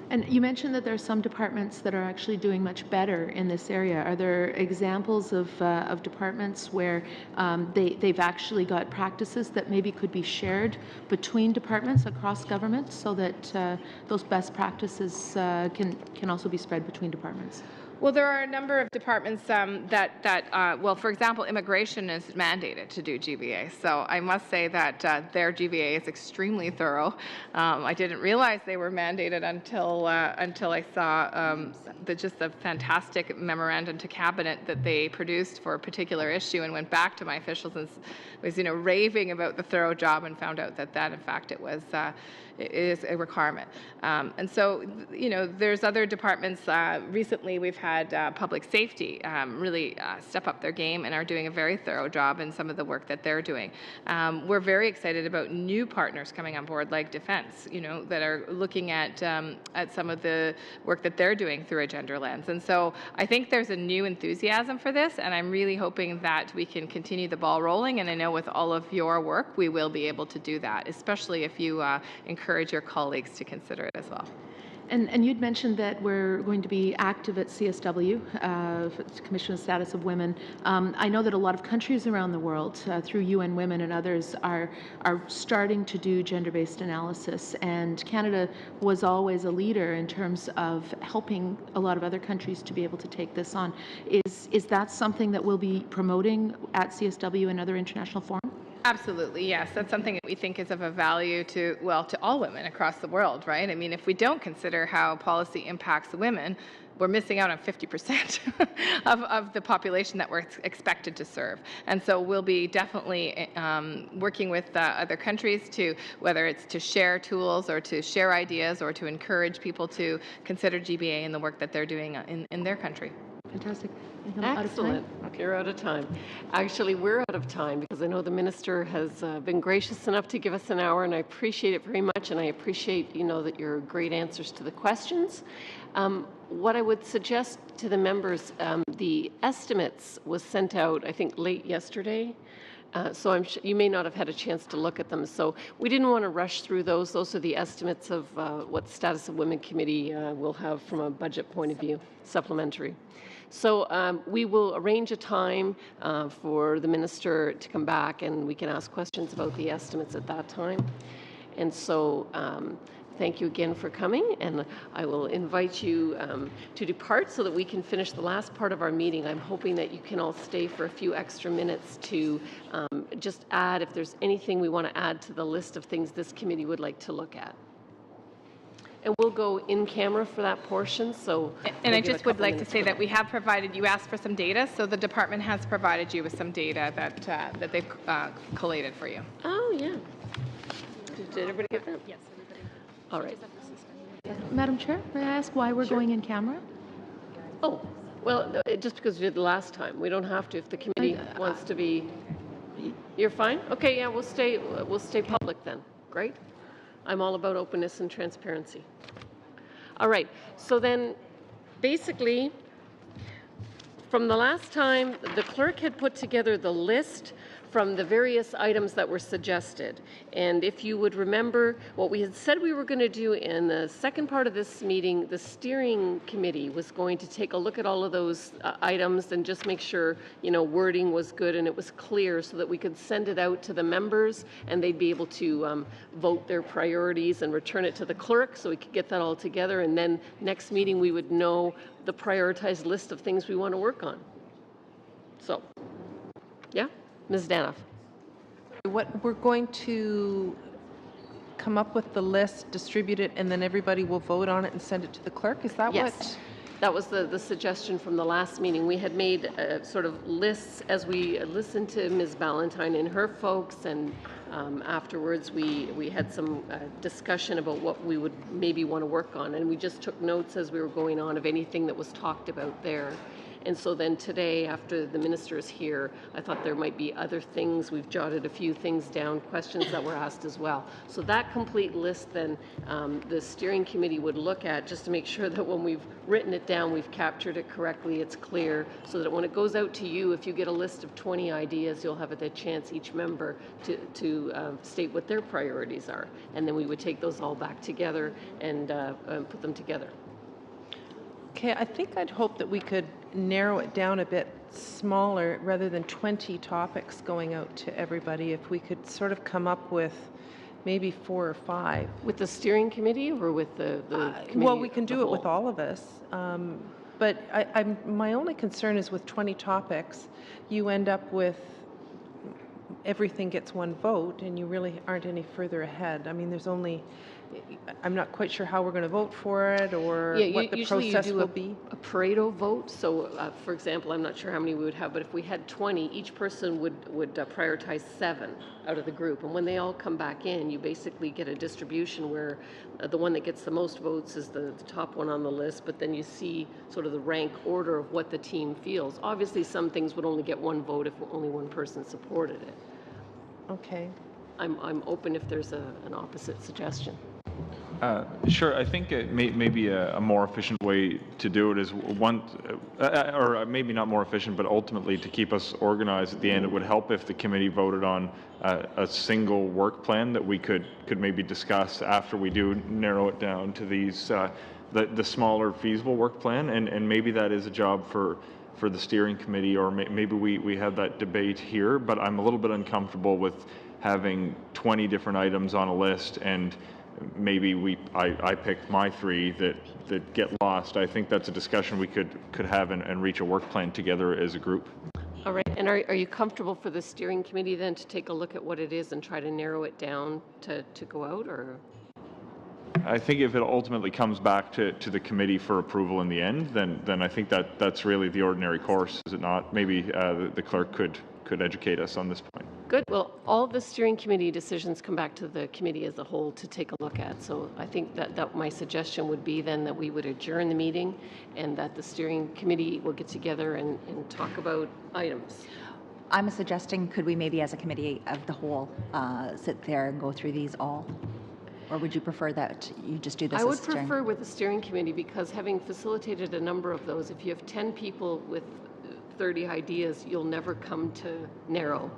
And you mentioned that there are some departments that are actually doing much better in this area. Are there examples of departments where they've actually got practices that maybe could be shared between departments across government so that those best practices can also be spread between departments? Well, there are a number of departments well, for example, immigration is mandated to do GBA. So I must say that their GBA is extremely thorough. I didn't realize they were mandated until I saw just a fantastic memorandum to cabinet that they produced for a particular issue, and went back to my officials and was raving about the thorough job, and found out that in fact it is a requirement. And so there's other departments. Recently we've had public safety really step up their game and are doing a very thorough job in some of the work that they're doing. We're very excited about new partners coming on board, like Defence, that are looking at some of the work that they're doing through a gender lens. And so I think there's a new enthusiasm for this, and I'm really hoping that we can continue the ball rolling. And I know with all of your work, we will be able to do that, especially if you encourage your colleagues to consider it as well. And you'd mentioned that we're going to be active at CSW, Commission on the Status of Women. I know that a lot of countries around the world, through UN Women and others, are starting to do gender-based analysis. And Canada was always a leader in terms of helping a lot of other countries to be able to take this on. Is that something that we'll be promoting at CSW and other international forums? Absolutely, yes. That's something that we think is of a value to all women across the world, right? I mean, if we don't consider how policy impacts women, we're missing out on 50% of the population that we're expected to serve. And so we'll be definitely working with other countries whether it's to share tools or to share ideas or to encourage people to consider GBA in the work that they're doing in their country. Fantastic. Excellent. You're out of time. Actually, we're out of time because I know the minister has been gracious enough to give us an hour, and I appreciate it very much, and I appreciate, that your great answers to the questions. What I would suggest to the members, the estimates was sent out, I think, late yesterday. So you may not have had a chance to look at them. So we didn't want to rush through those. Those are the estimates of what the Status of Women Committee will have from a budget point of view, supplementary. So we will arrange a time for the minister to come back, and we can ask questions about the estimates at that time. And so thank you again for coming, and I will invite you to depart so that we can finish the last part of our meeting. I'm hoping that you can all stay for a few extra minutes to just add, if there's anything we want to add to the list of things this committee would like to look at. And we'll go in camera for that portion. So, and I just would like to say that we have provided, you asked for some data, so the department has provided you with some data that they've collated for you. Oh, yeah. Did everybody get that? Yes, everybody. All right. Madam Chair, may I ask why we're going in camera? Oh, well, just because we did the last time. We don't have to if the committee wants to be. You're fine? Okay, yeah, we'll stay public then. Great. I'm all about openness and transparency. All right, so then basically from the last time, the clerk had put together the list from the various items that were suggested. And if you would remember what we had said we were going to do in the second part of this meeting, the steering committee was going to take a look at all of those items and just make sure, wording was good and it was clear so that we could send it out to the members and they'd be able to vote their priorities and return it to the clerk so we could get that all together. And then next meeting we would know the prioritized list of things we want to work on. So, yeah? Ms. Danoff. What we're going to come up with the list, distribute it, and then everybody will vote on it and send it to the clerk? Is that yes. what? That was the suggestion from the last meeting. We had made sort of lists as we listened to Ms. Ballantyne and her folks, and afterwards we had some discussion about what we would maybe want to work on, and we just took notes as we were going on of anything that was talked about there. And so then today, after the minister is here, I thought there might be other things. We've jotted a few things down, questions that were asked as well. So that complete list then the steering committee would look at just to make sure that when we've written it down, we've captured it correctly, it's clear, so that when it goes out to you, if you get a list of 20 ideas, you'll have the chance, each member, to state what their priorities are. And then we would take those all back together and put them together. Okay, I think I'd hope that we could narrow it down a bit smaller rather than 20 topics going out to everybody. If we could sort of come up with maybe 4 or 5. With the steering committee or with the committee? Well, we can do it with all of us. But my only concern is with 20 topics, you end up with everything gets one vote, and you really aren't any further ahead. I mean, I'm not quite sure how we're going to vote for it or what the process will be. A Pareto vote. So, for example, I'm not sure how many we would have, but if we had 20, each person would prioritize 7 out of the group. And when they all come back in, you basically get a distribution where the one that gets the most votes is the top one on the list, but then you see sort of the rank order of what the team feels. Obviously, some things would only get 1 vote if only 1 person supported it. Okay. I'm open if there's an opposite suggestion. Sure. I think it may be a more efficient way to do it is or maybe not more efficient, but ultimately to keep us organized at the end. It would help if the committee voted on a single work plan that we could maybe discuss after we do narrow it down to these the smaller feasible work plan, and maybe that is a job for the steering committee, or maybe we have that debate here. But I'm a little bit uncomfortable with having 20 different items on a list, and maybe I picked my 3 that get lost. I think that's a discussion we could have and reach a work plan together as a group. All right. And are you comfortable for the steering committee then to take a look at what it is and try to narrow it down to go out, or? I think if it ultimately comes back to the committee for approval in the end, then I think that's really the ordinary course, is it not? Maybe the clerk could educate us on this point. Good. Well, all the steering committee decisions come back to the committee as a whole to take a look at. So I think that my suggestion would be then that we would adjourn the meeting and that the steering committee will get together and talk about items. I'm suggesting, could we maybe as a committee of the whole sit there and go through these all? Or would you prefer that you just do this? I would prefer with the steering committee, because having facilitated a number of those, if you have 10 people with 30 ideas, you'll never come to narrow.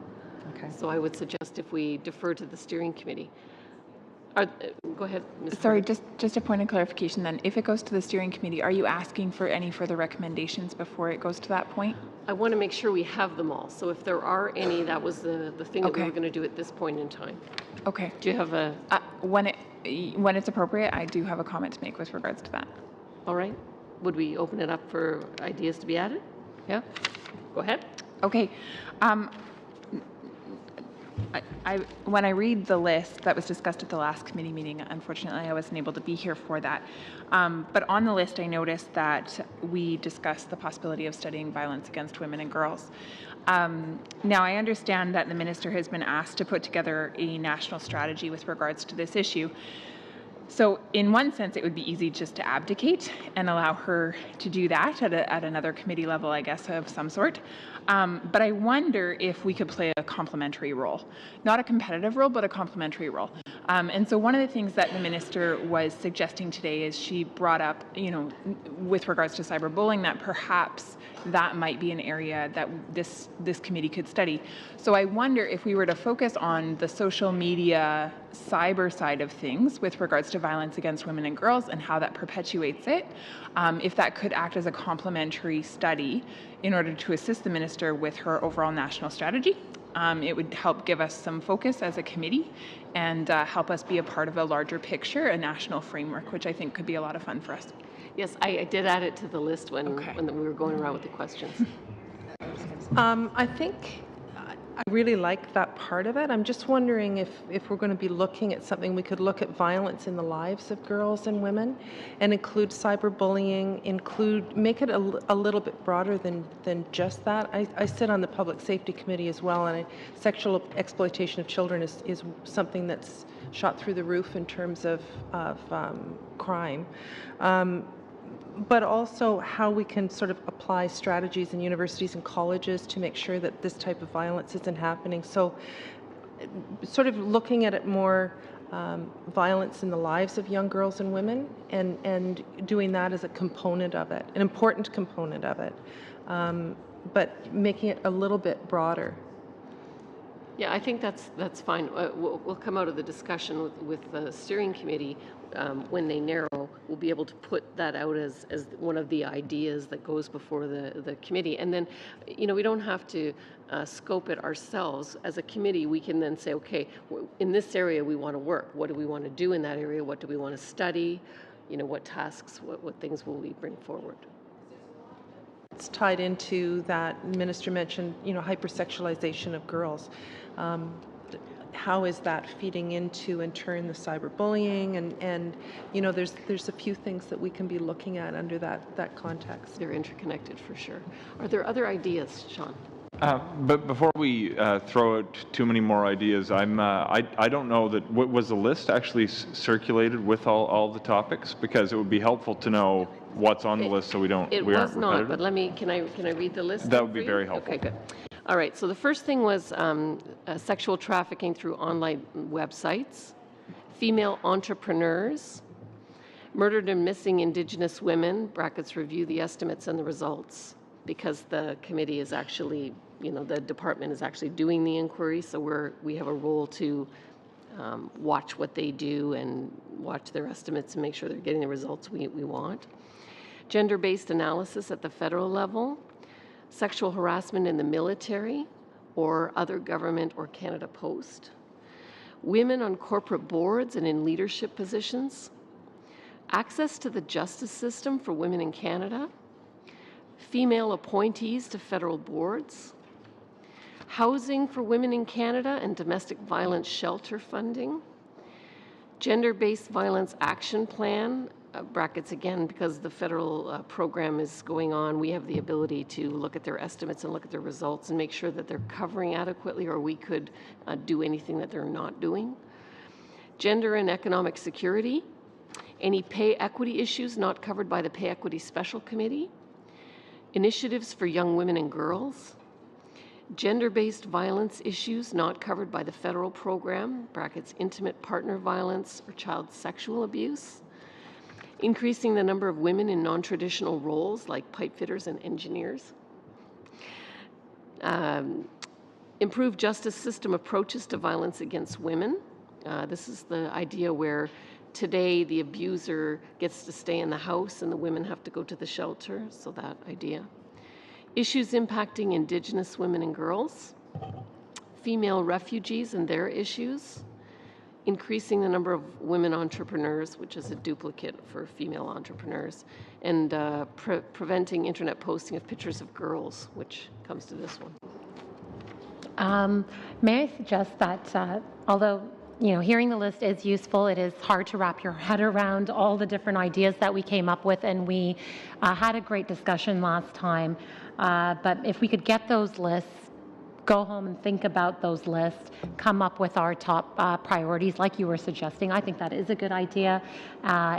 Okay. So I would suggest if we defer to the steering committee. Go ahead, Ms. Sorry, just a point of clarification then. If it goes to the steering committee, are you asking for any further recommendations before it goes to that point? I want to make sure we have them all. So if there are any, that was the thing that we were going to do at this point in time. Okay. Do you have a... when it's appropriate, I do have a comment to make with regards to that. All right. Would we open it up for ideas to be added? Yeah? Go ahead. Okay. When I read the list that was discussed at the last committee meeting, unfortunately I wasn't able to be here for that. But on the list I noticed that we discussed the possibility of studying violence against women and girls. Now I understand that the minister has been asked to put together a national strategy with regards to this issue. So in one sense, it would be easy just to abdicate and allow her to do that at another committee level, I guess, of some sort. But I wonder if we could play a complementary role. Not a competitive role, but a complementary role. And so one of the things that the minister was suggesting today is she brought up, with regards to cyberbullying, that perhaps that might be an area that this committee could study. So I wonder if we were to focus on the social media cyber side of things with regards to violence against women and girls and how that perpetuates it, if that could act as a complementary study in order to assist the minister with her overall national strategy. It would help give us some focus as a committee and help us be a part of a larger picture, a national framework, which I think could be a lot of fun for us. Yes, I did add it to the list when we were going around with the questions. I think I really like that part of it. I'm just wondering if we're going to be looking at something, we could look at violence in the lives of girls and women and include cyberbullying, make it a little bit broader than just that. I sit on the Public Safety Committee as well, and sexual exploitation of children is something that's shot through the roof in terms of crime. But also how we can sort of apply strategies in universities and colleges to make sure that this type of violence isn't happening. So sort of looking at it more violence in the lives of young girls and women, and doing that as a component of it, an important component of it, but making it a little bit broader. Yeah, I think that's fine. We'll come out of the discussion with the steering committee when they narrow. We'll be able to put that out as one of the ideas that goes before the committee. And then, we don't have to scope it ourselves. As a committee, we can then say, okay, in this area we want to work. What do we want to do in that area? What do we want to study? What tasks, what things will we bring forward? it's tied into that minister mentioned, hypersexualization of girls. How is that feeding into, in turn, the cyberbullying? And there's a few things that we can be looking at under that context. They're interconnected for sure. Are there other ideas, Sean? But before we throw out too many more ideas, I don't know that was the list actually circulated with all the topics, because it would be helpful to know what's on the list so we aren't was not, repetitive. but can I read the list? That would be very helpful. Okay, good. All right, so the first thing was sexual trafficking through online websites, female entrepreneurs, murdered and missing Indigenous women, brackets review the estimates and the results, because the committee is actually, the department is actually doing the inquiry, so we have a role to watch what they do and watch their estimates and make sure they're getting the results we want. Gender-based analysis at the federal level, sexual harassment in the military or other government or Canada Post, women on corporate boards and in leadership positions, access to the justice system for women in Canada, female appointees to federal boards, housing for women in Canada and domestic violence shelter funding, gender-based violence action plan, brackets again, because the federal program is going on, we have the ability to look at their estimates and look at their results and make sure that they're covering adequately, or we could do anything that they're not doing. Gender and economic security, any pay equity issues not covered by the Pay Equity Special Committee, initiatives for young women and girls, gender-based violence issues not covered by the federal program, brackets intimate partner violence or child sexual abuse, increasing the number of women in non-traditional roles like pipe fitters and engineers, improved justice system approaches to violence against women. This is the idea where today the abuser gets to stay in the house and the women have to go to the shelter, so that idea. Issues impacting Indigenous women and girls, female refugees and their issues, increasing the number of women entrepreneurs, which is a duplicate for female entrepreneurs, and preventing internet posting of pictures of girls, which comes to this one. May I suggest that although hearing the list is useful, it is hard to wrap your head around all the different ideas that we came up with, and we had a great discussion last time. But if we could get those lists, go home and think about those lists, come up with our top priorities like you were suggesting. I think that is a good idea.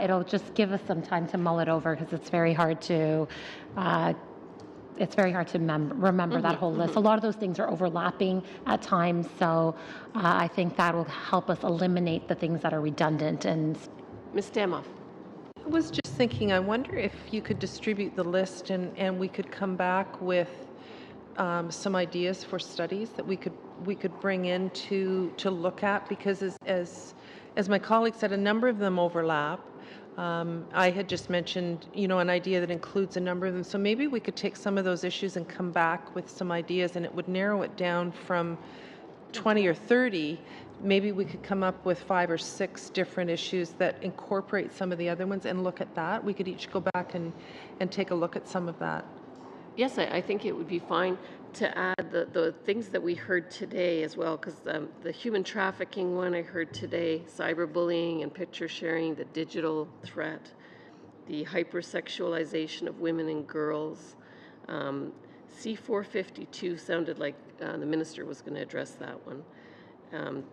It'll just give us some time to mull it over, because it's very hard to remember that whole list. A lot of those things are overlapping at times, so I think that will help us eliminate the things that are redundant. And Ms. Damoff. I was just thinking, I wonder if you could distribute the list and we could come back with some ideas for studies that we could bring in to look at, because as my colleague said, a number of them overlap. I had just mentioned, an idea that includes a number of them. So maybe we could take some of those issues and come back with some ideas, and it would narrow it down from 20 or 30. Maybe we could come up with 5 or 6 different issues that incorporate some of the other ones and look at that. We could each go back and take a look at some of that. Yes, I think it would be fine to add the things that we heard today as well, because the human trafficking one I heard today, cyberbullying and picture sharing, the digital threat, the hypersexualization of women and girls. C452 sounded like the minister was going to address that one.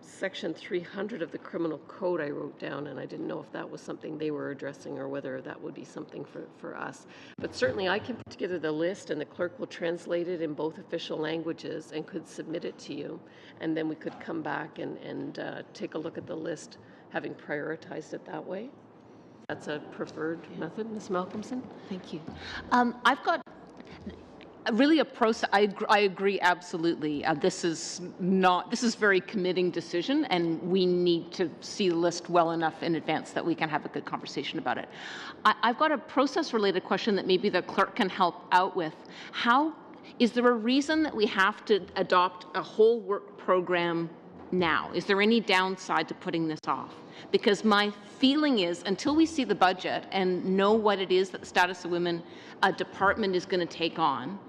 Section 300 of the Criminal Code I wrote down, and I didn't know if that was something they were addressing or whether that would be something for us. But certainly I can put together the list, and the clerk will translate it in both official languages and could submit it to you. And then we could come back and take a look at the list, having prioritized it that way. That's a preferred method. Ms. Malcolmson? Thank you. I've got really a process. I agree absolutely. This is very committing decision, and we need to see the list well enough in advance that we can have a good conversation about it. I've got a process-related question that maybe the clerk can help out with. Is there a reason that we have to adopt a whole work program now? Is there any downside to putting this off? Because my feeling is until we see the budget and know what it is that the Status of Women department is going to take on,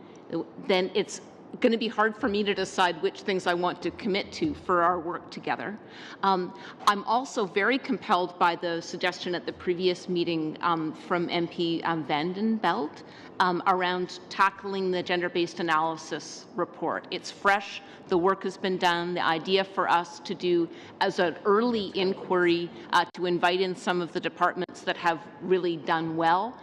then it's going to be hard for me to decide which things I want to commit to for our work together. I'm also very compelled by the suggestion at the previous meeting from MP Vandenbelt around tackling the gender-based analysis report. It's fresh, the work has been done. The idea for us to do as an early inquiry to invite in some of the departments that have really done well.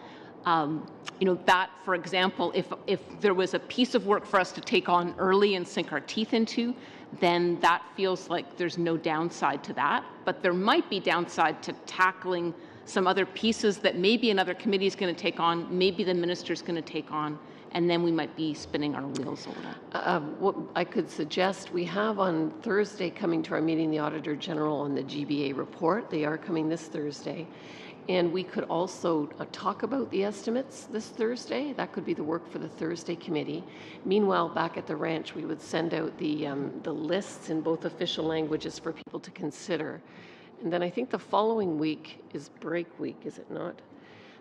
That, for example, if there was a piece of work for us to take on early and sink our teeth into, then that feels like there's no downside to that. But there might be downside to tackling some other pieces that maybe another committee is going to take on, maybe the minister's going to take on, and then we might be spinning our wheels a little. What I could suggest, we have on Thursday coming to our meeting the Auditor General on the GBA report. They are coming this Thursday. And we could also talk about the estimates this Thursday. That could be the work for the Thursday committee. Meanwhile, back at the ranch, we would send out the lists in both official languages for people to consider. And then I think the following week is break week, is it not?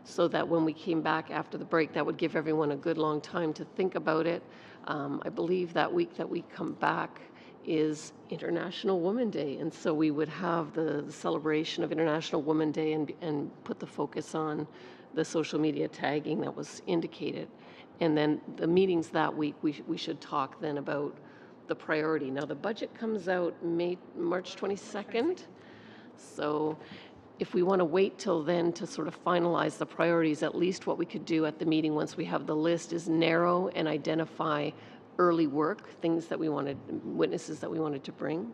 So that when we came back after the break, that would give everyone a good long time to think about it. I believe that week that we come back is International Women's Day, and so we would have the celebration of International Women's Day and put the focus on the social media tagging that was indicated. And then the meetings that week, we should talk then about the priority. Now the budget comes out March 22nd, so if we want to wait till then to sort of finalize the priorities, at least what we could do at the meeting once we have the list is narrow and identify early work, things that we wanted, witnesses that we wanted to bring.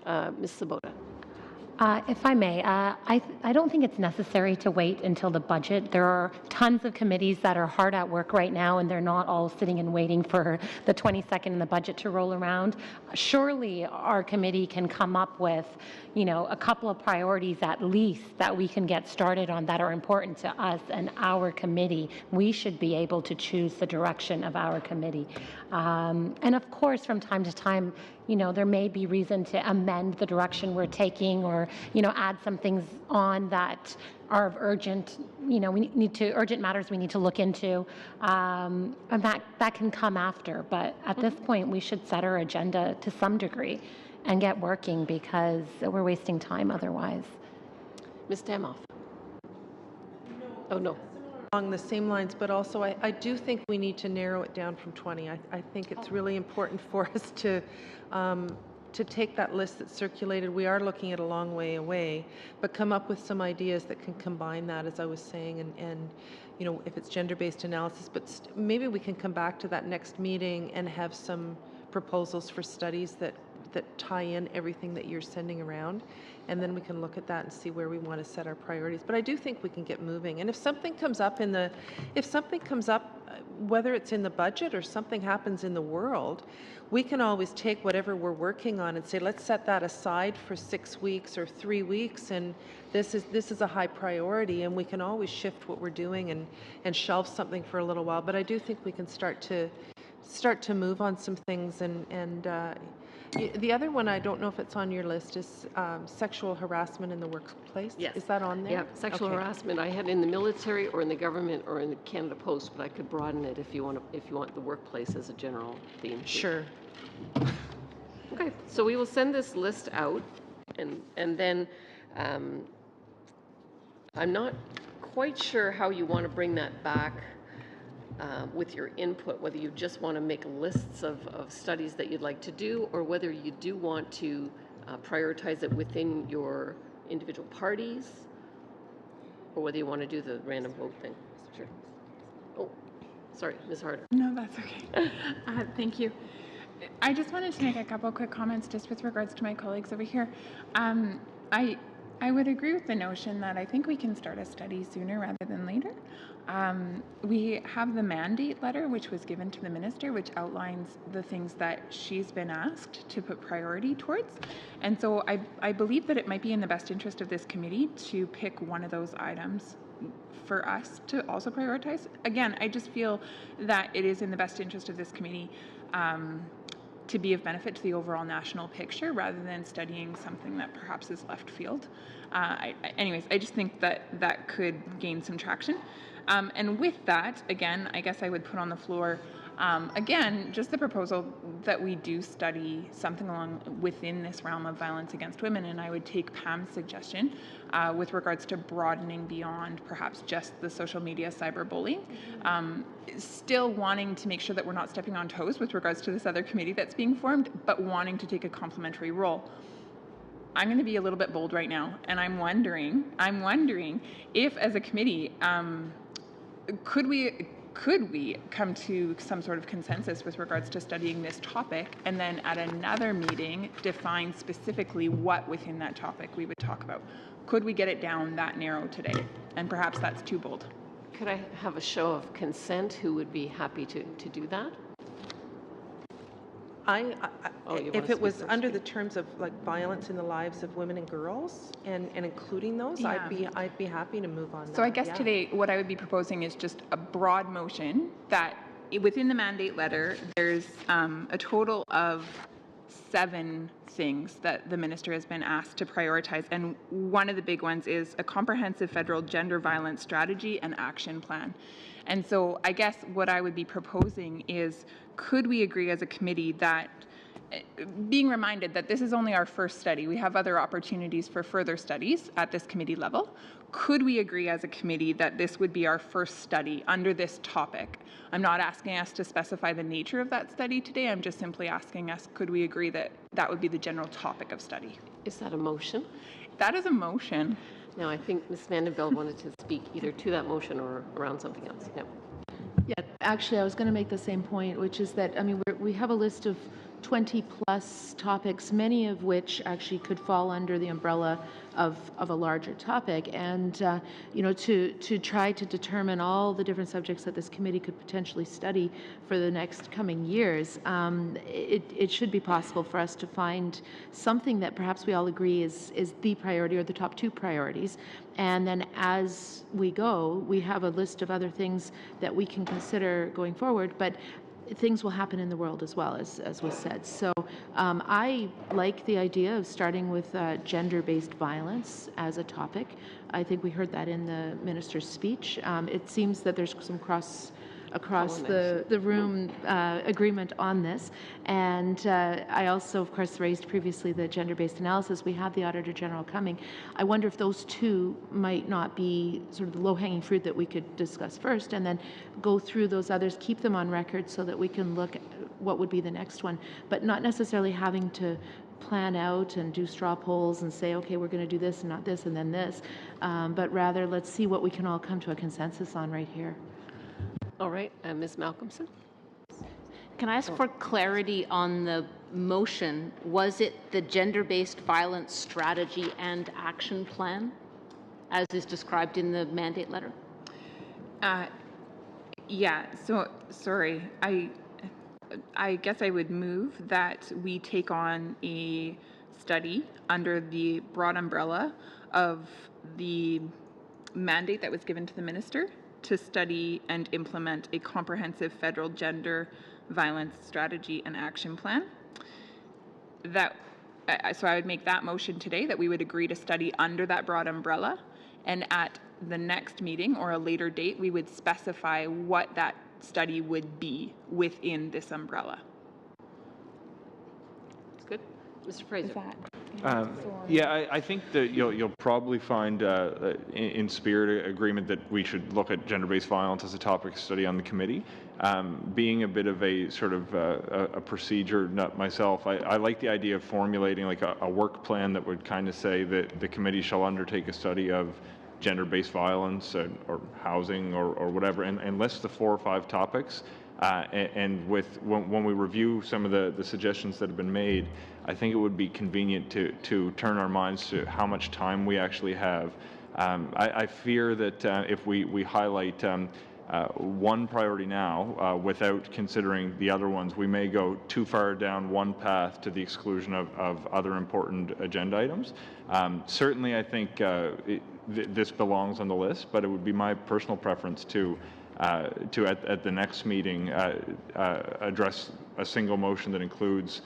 Ms. Sabota. If I may, I don't think it's necessary to wait until the budget. There are tons of committees that are hard at work right now, and they're not all sitting and waiting for the 22nd and the budget to roll around. Surely our committee can come up with, a couple of priorities at least that we can get started on that are important to us and our committee. We should be able to choose the direction of our committee. And of course, from time to time, there may be reason to amend the direction we're taking or, add some things on that are of urgent, urgent matters we need to look into. And that can come after. But at this point, we should set our agenda to some degree and get working because we're wasting time otherwise. Ms. Damoff. Oh, no. Along the same lines, but also I do think we need to narrow it down from 20. I think it's really important for us to take that list that's circulated. We are looking at a long way away, but come up with some ideas that can combine that, as I was saying, and if it's gender-based analysis, but maybe we can come back to that next meeting and have some proposals for studies that tie in everything that you're sending around, and then we can look at that and see where we want to set our priorities. But I do think we can get moving. And if something comes up whether it's in the budget or something happens in the world, we can always take whatever we're working on and say, let's set that aside for 6 weeks or 3 weeks, and this is a high priority, and we can always shift what we're doing and shelve something for a little while. But I do think we can start to move on some things. And the other one, I don't know if it's on your list, is sexual harassment in the workplace. Yes. Is that on there? Yeah, sexual harassment. I had in the military or in the government or in the Canada Post, but I could broaden it if you want the workplace as a general theme. Sure. Okay, so we will send this list out, and then I'm not quite sure how you want to bring that back with your input, whether you just want to make lists of studies that you'd like to do, or whether you do want to prioritize it within your individual parties, or whether you want to do the random vote thing. Sure. Oh, sorry, Ms. Harder. No, that's okay. Thank you. I just wanted to make a couple quick comments just with regards to my colleagues over here. I would agree with the notion that I think we can start a study sooner rather than later. We have the mandate letter, which was given to the minister, which outlines the things that she's been asked to put priority towards. And so I believe that it might be in the best interest of this committee to pick one of those items for us to also prioritize. Again, I just feel that it is in the best interest of this committee to be of benefit to the overall national picture rather than studying something that perhaps is left field. Anyways, I just think that that could gain some traction. And with that, again, I guess I would put on the floor, again, just the proposal that we do study something along within this realm of violence against women. And I would take Pam's suggestion with regards to broadening beyond perhaps just the social media cyberbullying. Still wanting to make sure that we're not stepping on toes with regards to this other committee that's being formed, but wanting to take a complementary role. I'm going to be a little bit bold right now, and I'm wondering if, as a committee, could we come to some sort of consensus with regards to studying this topic, and then at another meeting define specifically what within that topic we would talk about? Could we get it down that narrow today? And perhaps that's too bold. Could I have a show of consent? Who would be happy to do that? If it was under the terms of like violence in the lives of women and girls and including those, I'd be happy to move on. So I guess today what I would be proposing is just a broad motion that within the mandate letter there's a total of 7 things that the minister has been asked to prioritize, and one of the big ones is a comprehensive federal gender violence strategy and action plan. And so I guess what I would be proposing is, could we agree as a committee that, being reminded that this is only our first study, we have other opportunities for further studies at this committee level, could we agree as a committee that this would be our first study under this topic? I'm not asking us to specify the nature of that study today, I'm just simply asking us, could we agree that that would be the general topic of study? Is that a motion? That is a motion. Now, I think Ms. Vandenbeld wanted to speak either to that motion or around something else. Yeah. Yeah, actually, I was going to make the same point, which is that, I mean, we have a list of 20 plus topics, many of which actually could fall under the umbrella of a larger topic. And, you know, to try to determine all the different subjects that this committee could potentially study for the next coming years, it should be possible for us to find something that perhaps we all agree is the priority or the top 2 priorities. And then as we go, we have a list of other things that we can consider going forward. But things will happen in the world as well, as was said. So I like the idea of starting with gender-based violence as a topic. I think we heard that in the minister's speech. It seems that there's some across the room agreement on this. And I also, of course, raised previously the gender-based analysis. We have the Auditor General coming. I wonder if those 2 might not be sort of the low-hanging fruit that we could discuss first, and then go through those others, keep them on record so that we can look at what would be the next one, but not necessarily having to plan out and do straw polls and say, okay, we're going to do this and not this and then this, but rather let's see what we can all come to a consensus on right here. All right, Ms. Malcolmson. Can I ask for clarity on the motion? Was it the gender-based violence strategy and action plan, as is described in the mandate letter? Yeah, so, sorry, I guess I would move that we take on a study under the broad umbrella of the mandate that was given to the minister to study and implement a comprehensive federal gender violence strategy and action plan. So I would make that motion today, that we would agree to study under that broad umbrella, and at the next meeting or a later date, we would specify what that study would be within this umbrella. That's good. Mr. Fraser. Yeah, I think that you'll probably find in spirit agreement that we should look at gender-based violence as a topic of study on the committee. Being a bit of a sort of a procedure nut myself, I like the idea of formulating like a work plan that would kind of say that the committee shall undertake a study of gender-based violence or housing or whatever, and list the 4 or 5 topics. And when we review some of the suggestions that have been made, I think it would be convenient to turn our minds to how much time we actually have. I fear that if we highlight one priority now without considering the other ones, we may go too far down one path to the exclusion of other important agenda items. Certainly, I think this belongs on the list, but it would be my personal preference to at the next meeting address a single motion that includes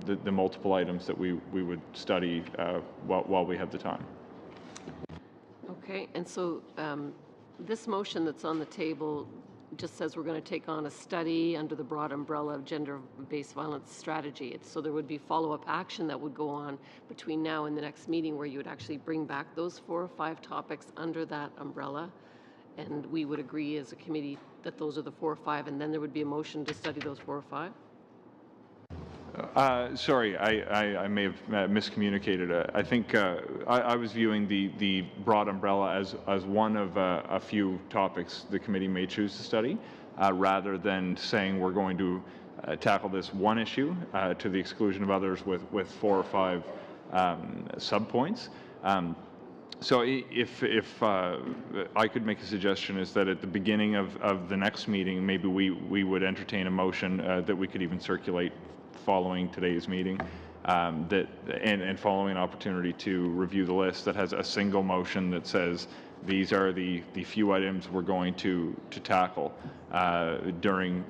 the multiple items that we would study while we have the time. Okay, and so this motion that's on the table just says we're going to take on a study under the broad umbrella of gender-based violence strategy. So there would be follow-up action that would go on between now and the next meeting where you would actually bring back those 4 or 5 topics under that umbrella, and we would agree as a committee that those are the 4 or 5, and then there would be a motion to study those 4 or 5? Sorry, I may have miscommunicated. I think I was viewing the broad umbrella as one of a few topics the committee may choose to study, rather than saying we're going to tackle this one issue to the exclusion of others with 4 or 5 subpoints. So if I could make a suggestion, is that at the beginning of the next meeting, maybe we would entertain a motion that we could even circulate following today's meeting, and following an opportunity to review the list, that has a single motion that says these are the few items we're going to tackle during,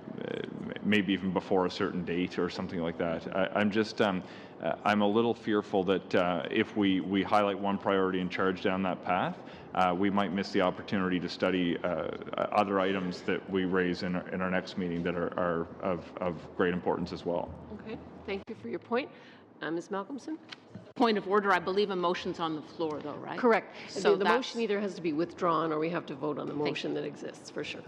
maybe even before a certain date or something like that. I'm a little fearful that if we highlight one priority and charge down that path, we might miss the opportunity to study other items that we raise in our next meeting that are of great importance as well. Okay, thank you for your point. Ms. Malcolmson? Point of order, I believe a motion's on the floor, though, right? Correct. So the motion either has to be withdrawn or we have to vote on the motion that exists, for sure.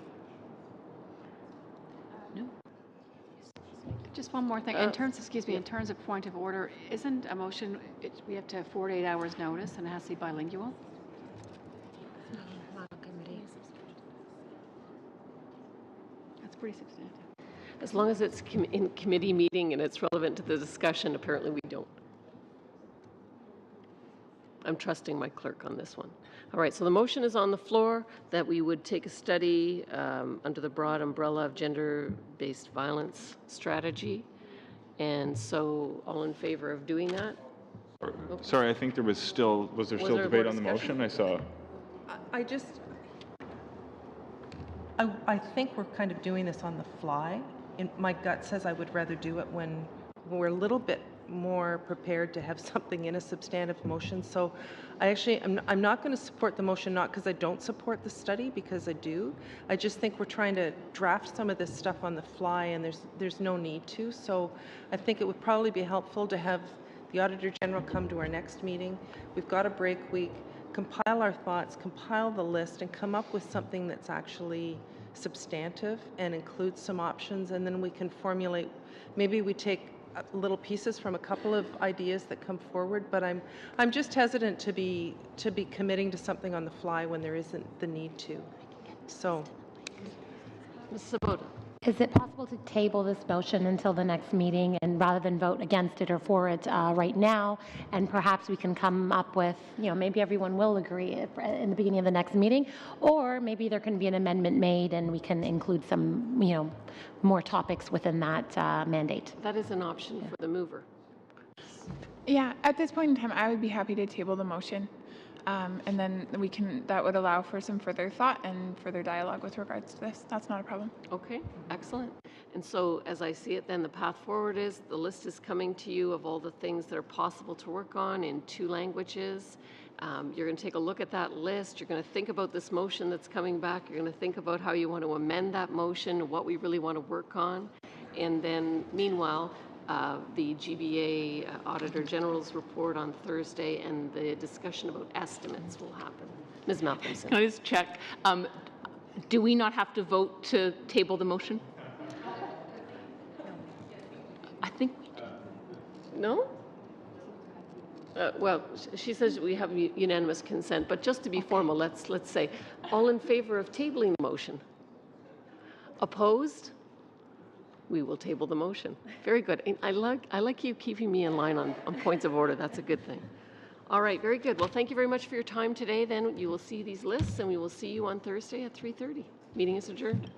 Just one more thing. In terms, excuse me, in terms of point of order, isn't a motion, we have to have 4 to 8 hours notice and it has to be bilingual? That's pretty substantive. As long as it's in committee meeting and it's relevant to the discussion, apparently we don't. I'm trusting my clerk on this one. All right, so the motion is on the floor that we would take a study under the broad umbrella of gender-based violence strategy. And so all in favor of doing that? Sorry, I think there was still, was there still debate on the motion? I saw. I think we're kind of doing this on the fly. My gut says I would rather do it when we're a little bit more prepared to have something in a substantive motion. So I'm not going to support the motion, not because I don't support the study, because I do. I just think we're trying to draft some of this stuff on the fly, and there's no need to. So I think it would probably be helpful to have the Auditor General come to our next meeting. We've got a break week. Compile our thoughts, compile the list, and come up with something that's actually substantive and includes some options, and then we can formulate. Maybe we take little pieces from a couple of ideas that come forward, but I'm just hesitant to be committing to something on the fly when there isn't the need to. So, Ms. Sabota. Is it possible to table this motion until the next meeting, and rather than vote against it or for it right now, and perhaps we can come up with, maybe everyone will agree in the beginning of the next meeting, or maybe there can be an amendment made and we can include some, more topics within that mandate. That is an option for the mover. Yeah, at this point in time, I would be happy to table the motion. And then that would allow for some further thought and further dialogue with regards to this. That's not a problem. Okay, excellent. And so as I see it, then the path forward is the list is coming to you of all the things that are possible to work on in 2 languages. You're going to take a look at that list. You're going to think about this motion that's coming back. You're going to think about how you want to amend that motion, what we really want to work on. And then meanwhile, the GBA Auditor General's report on Thursday and the discussion about estimates will happen. Ms. Malcolmson. Can I just check? Do we not have to vote to table the motion? I think we do. No? Well, she says we have unanimous consent, but just to be formal, let's say, all in favor of tabling the motion? Opposed? We will table the motion. Very good. And I like you keeping me in line on points of order. That's a good thing. All right, very good. Well, thank you very much for your time today. Then you will see these lists, and we will see you on Thursday at 3:30. Meeting is adjourned.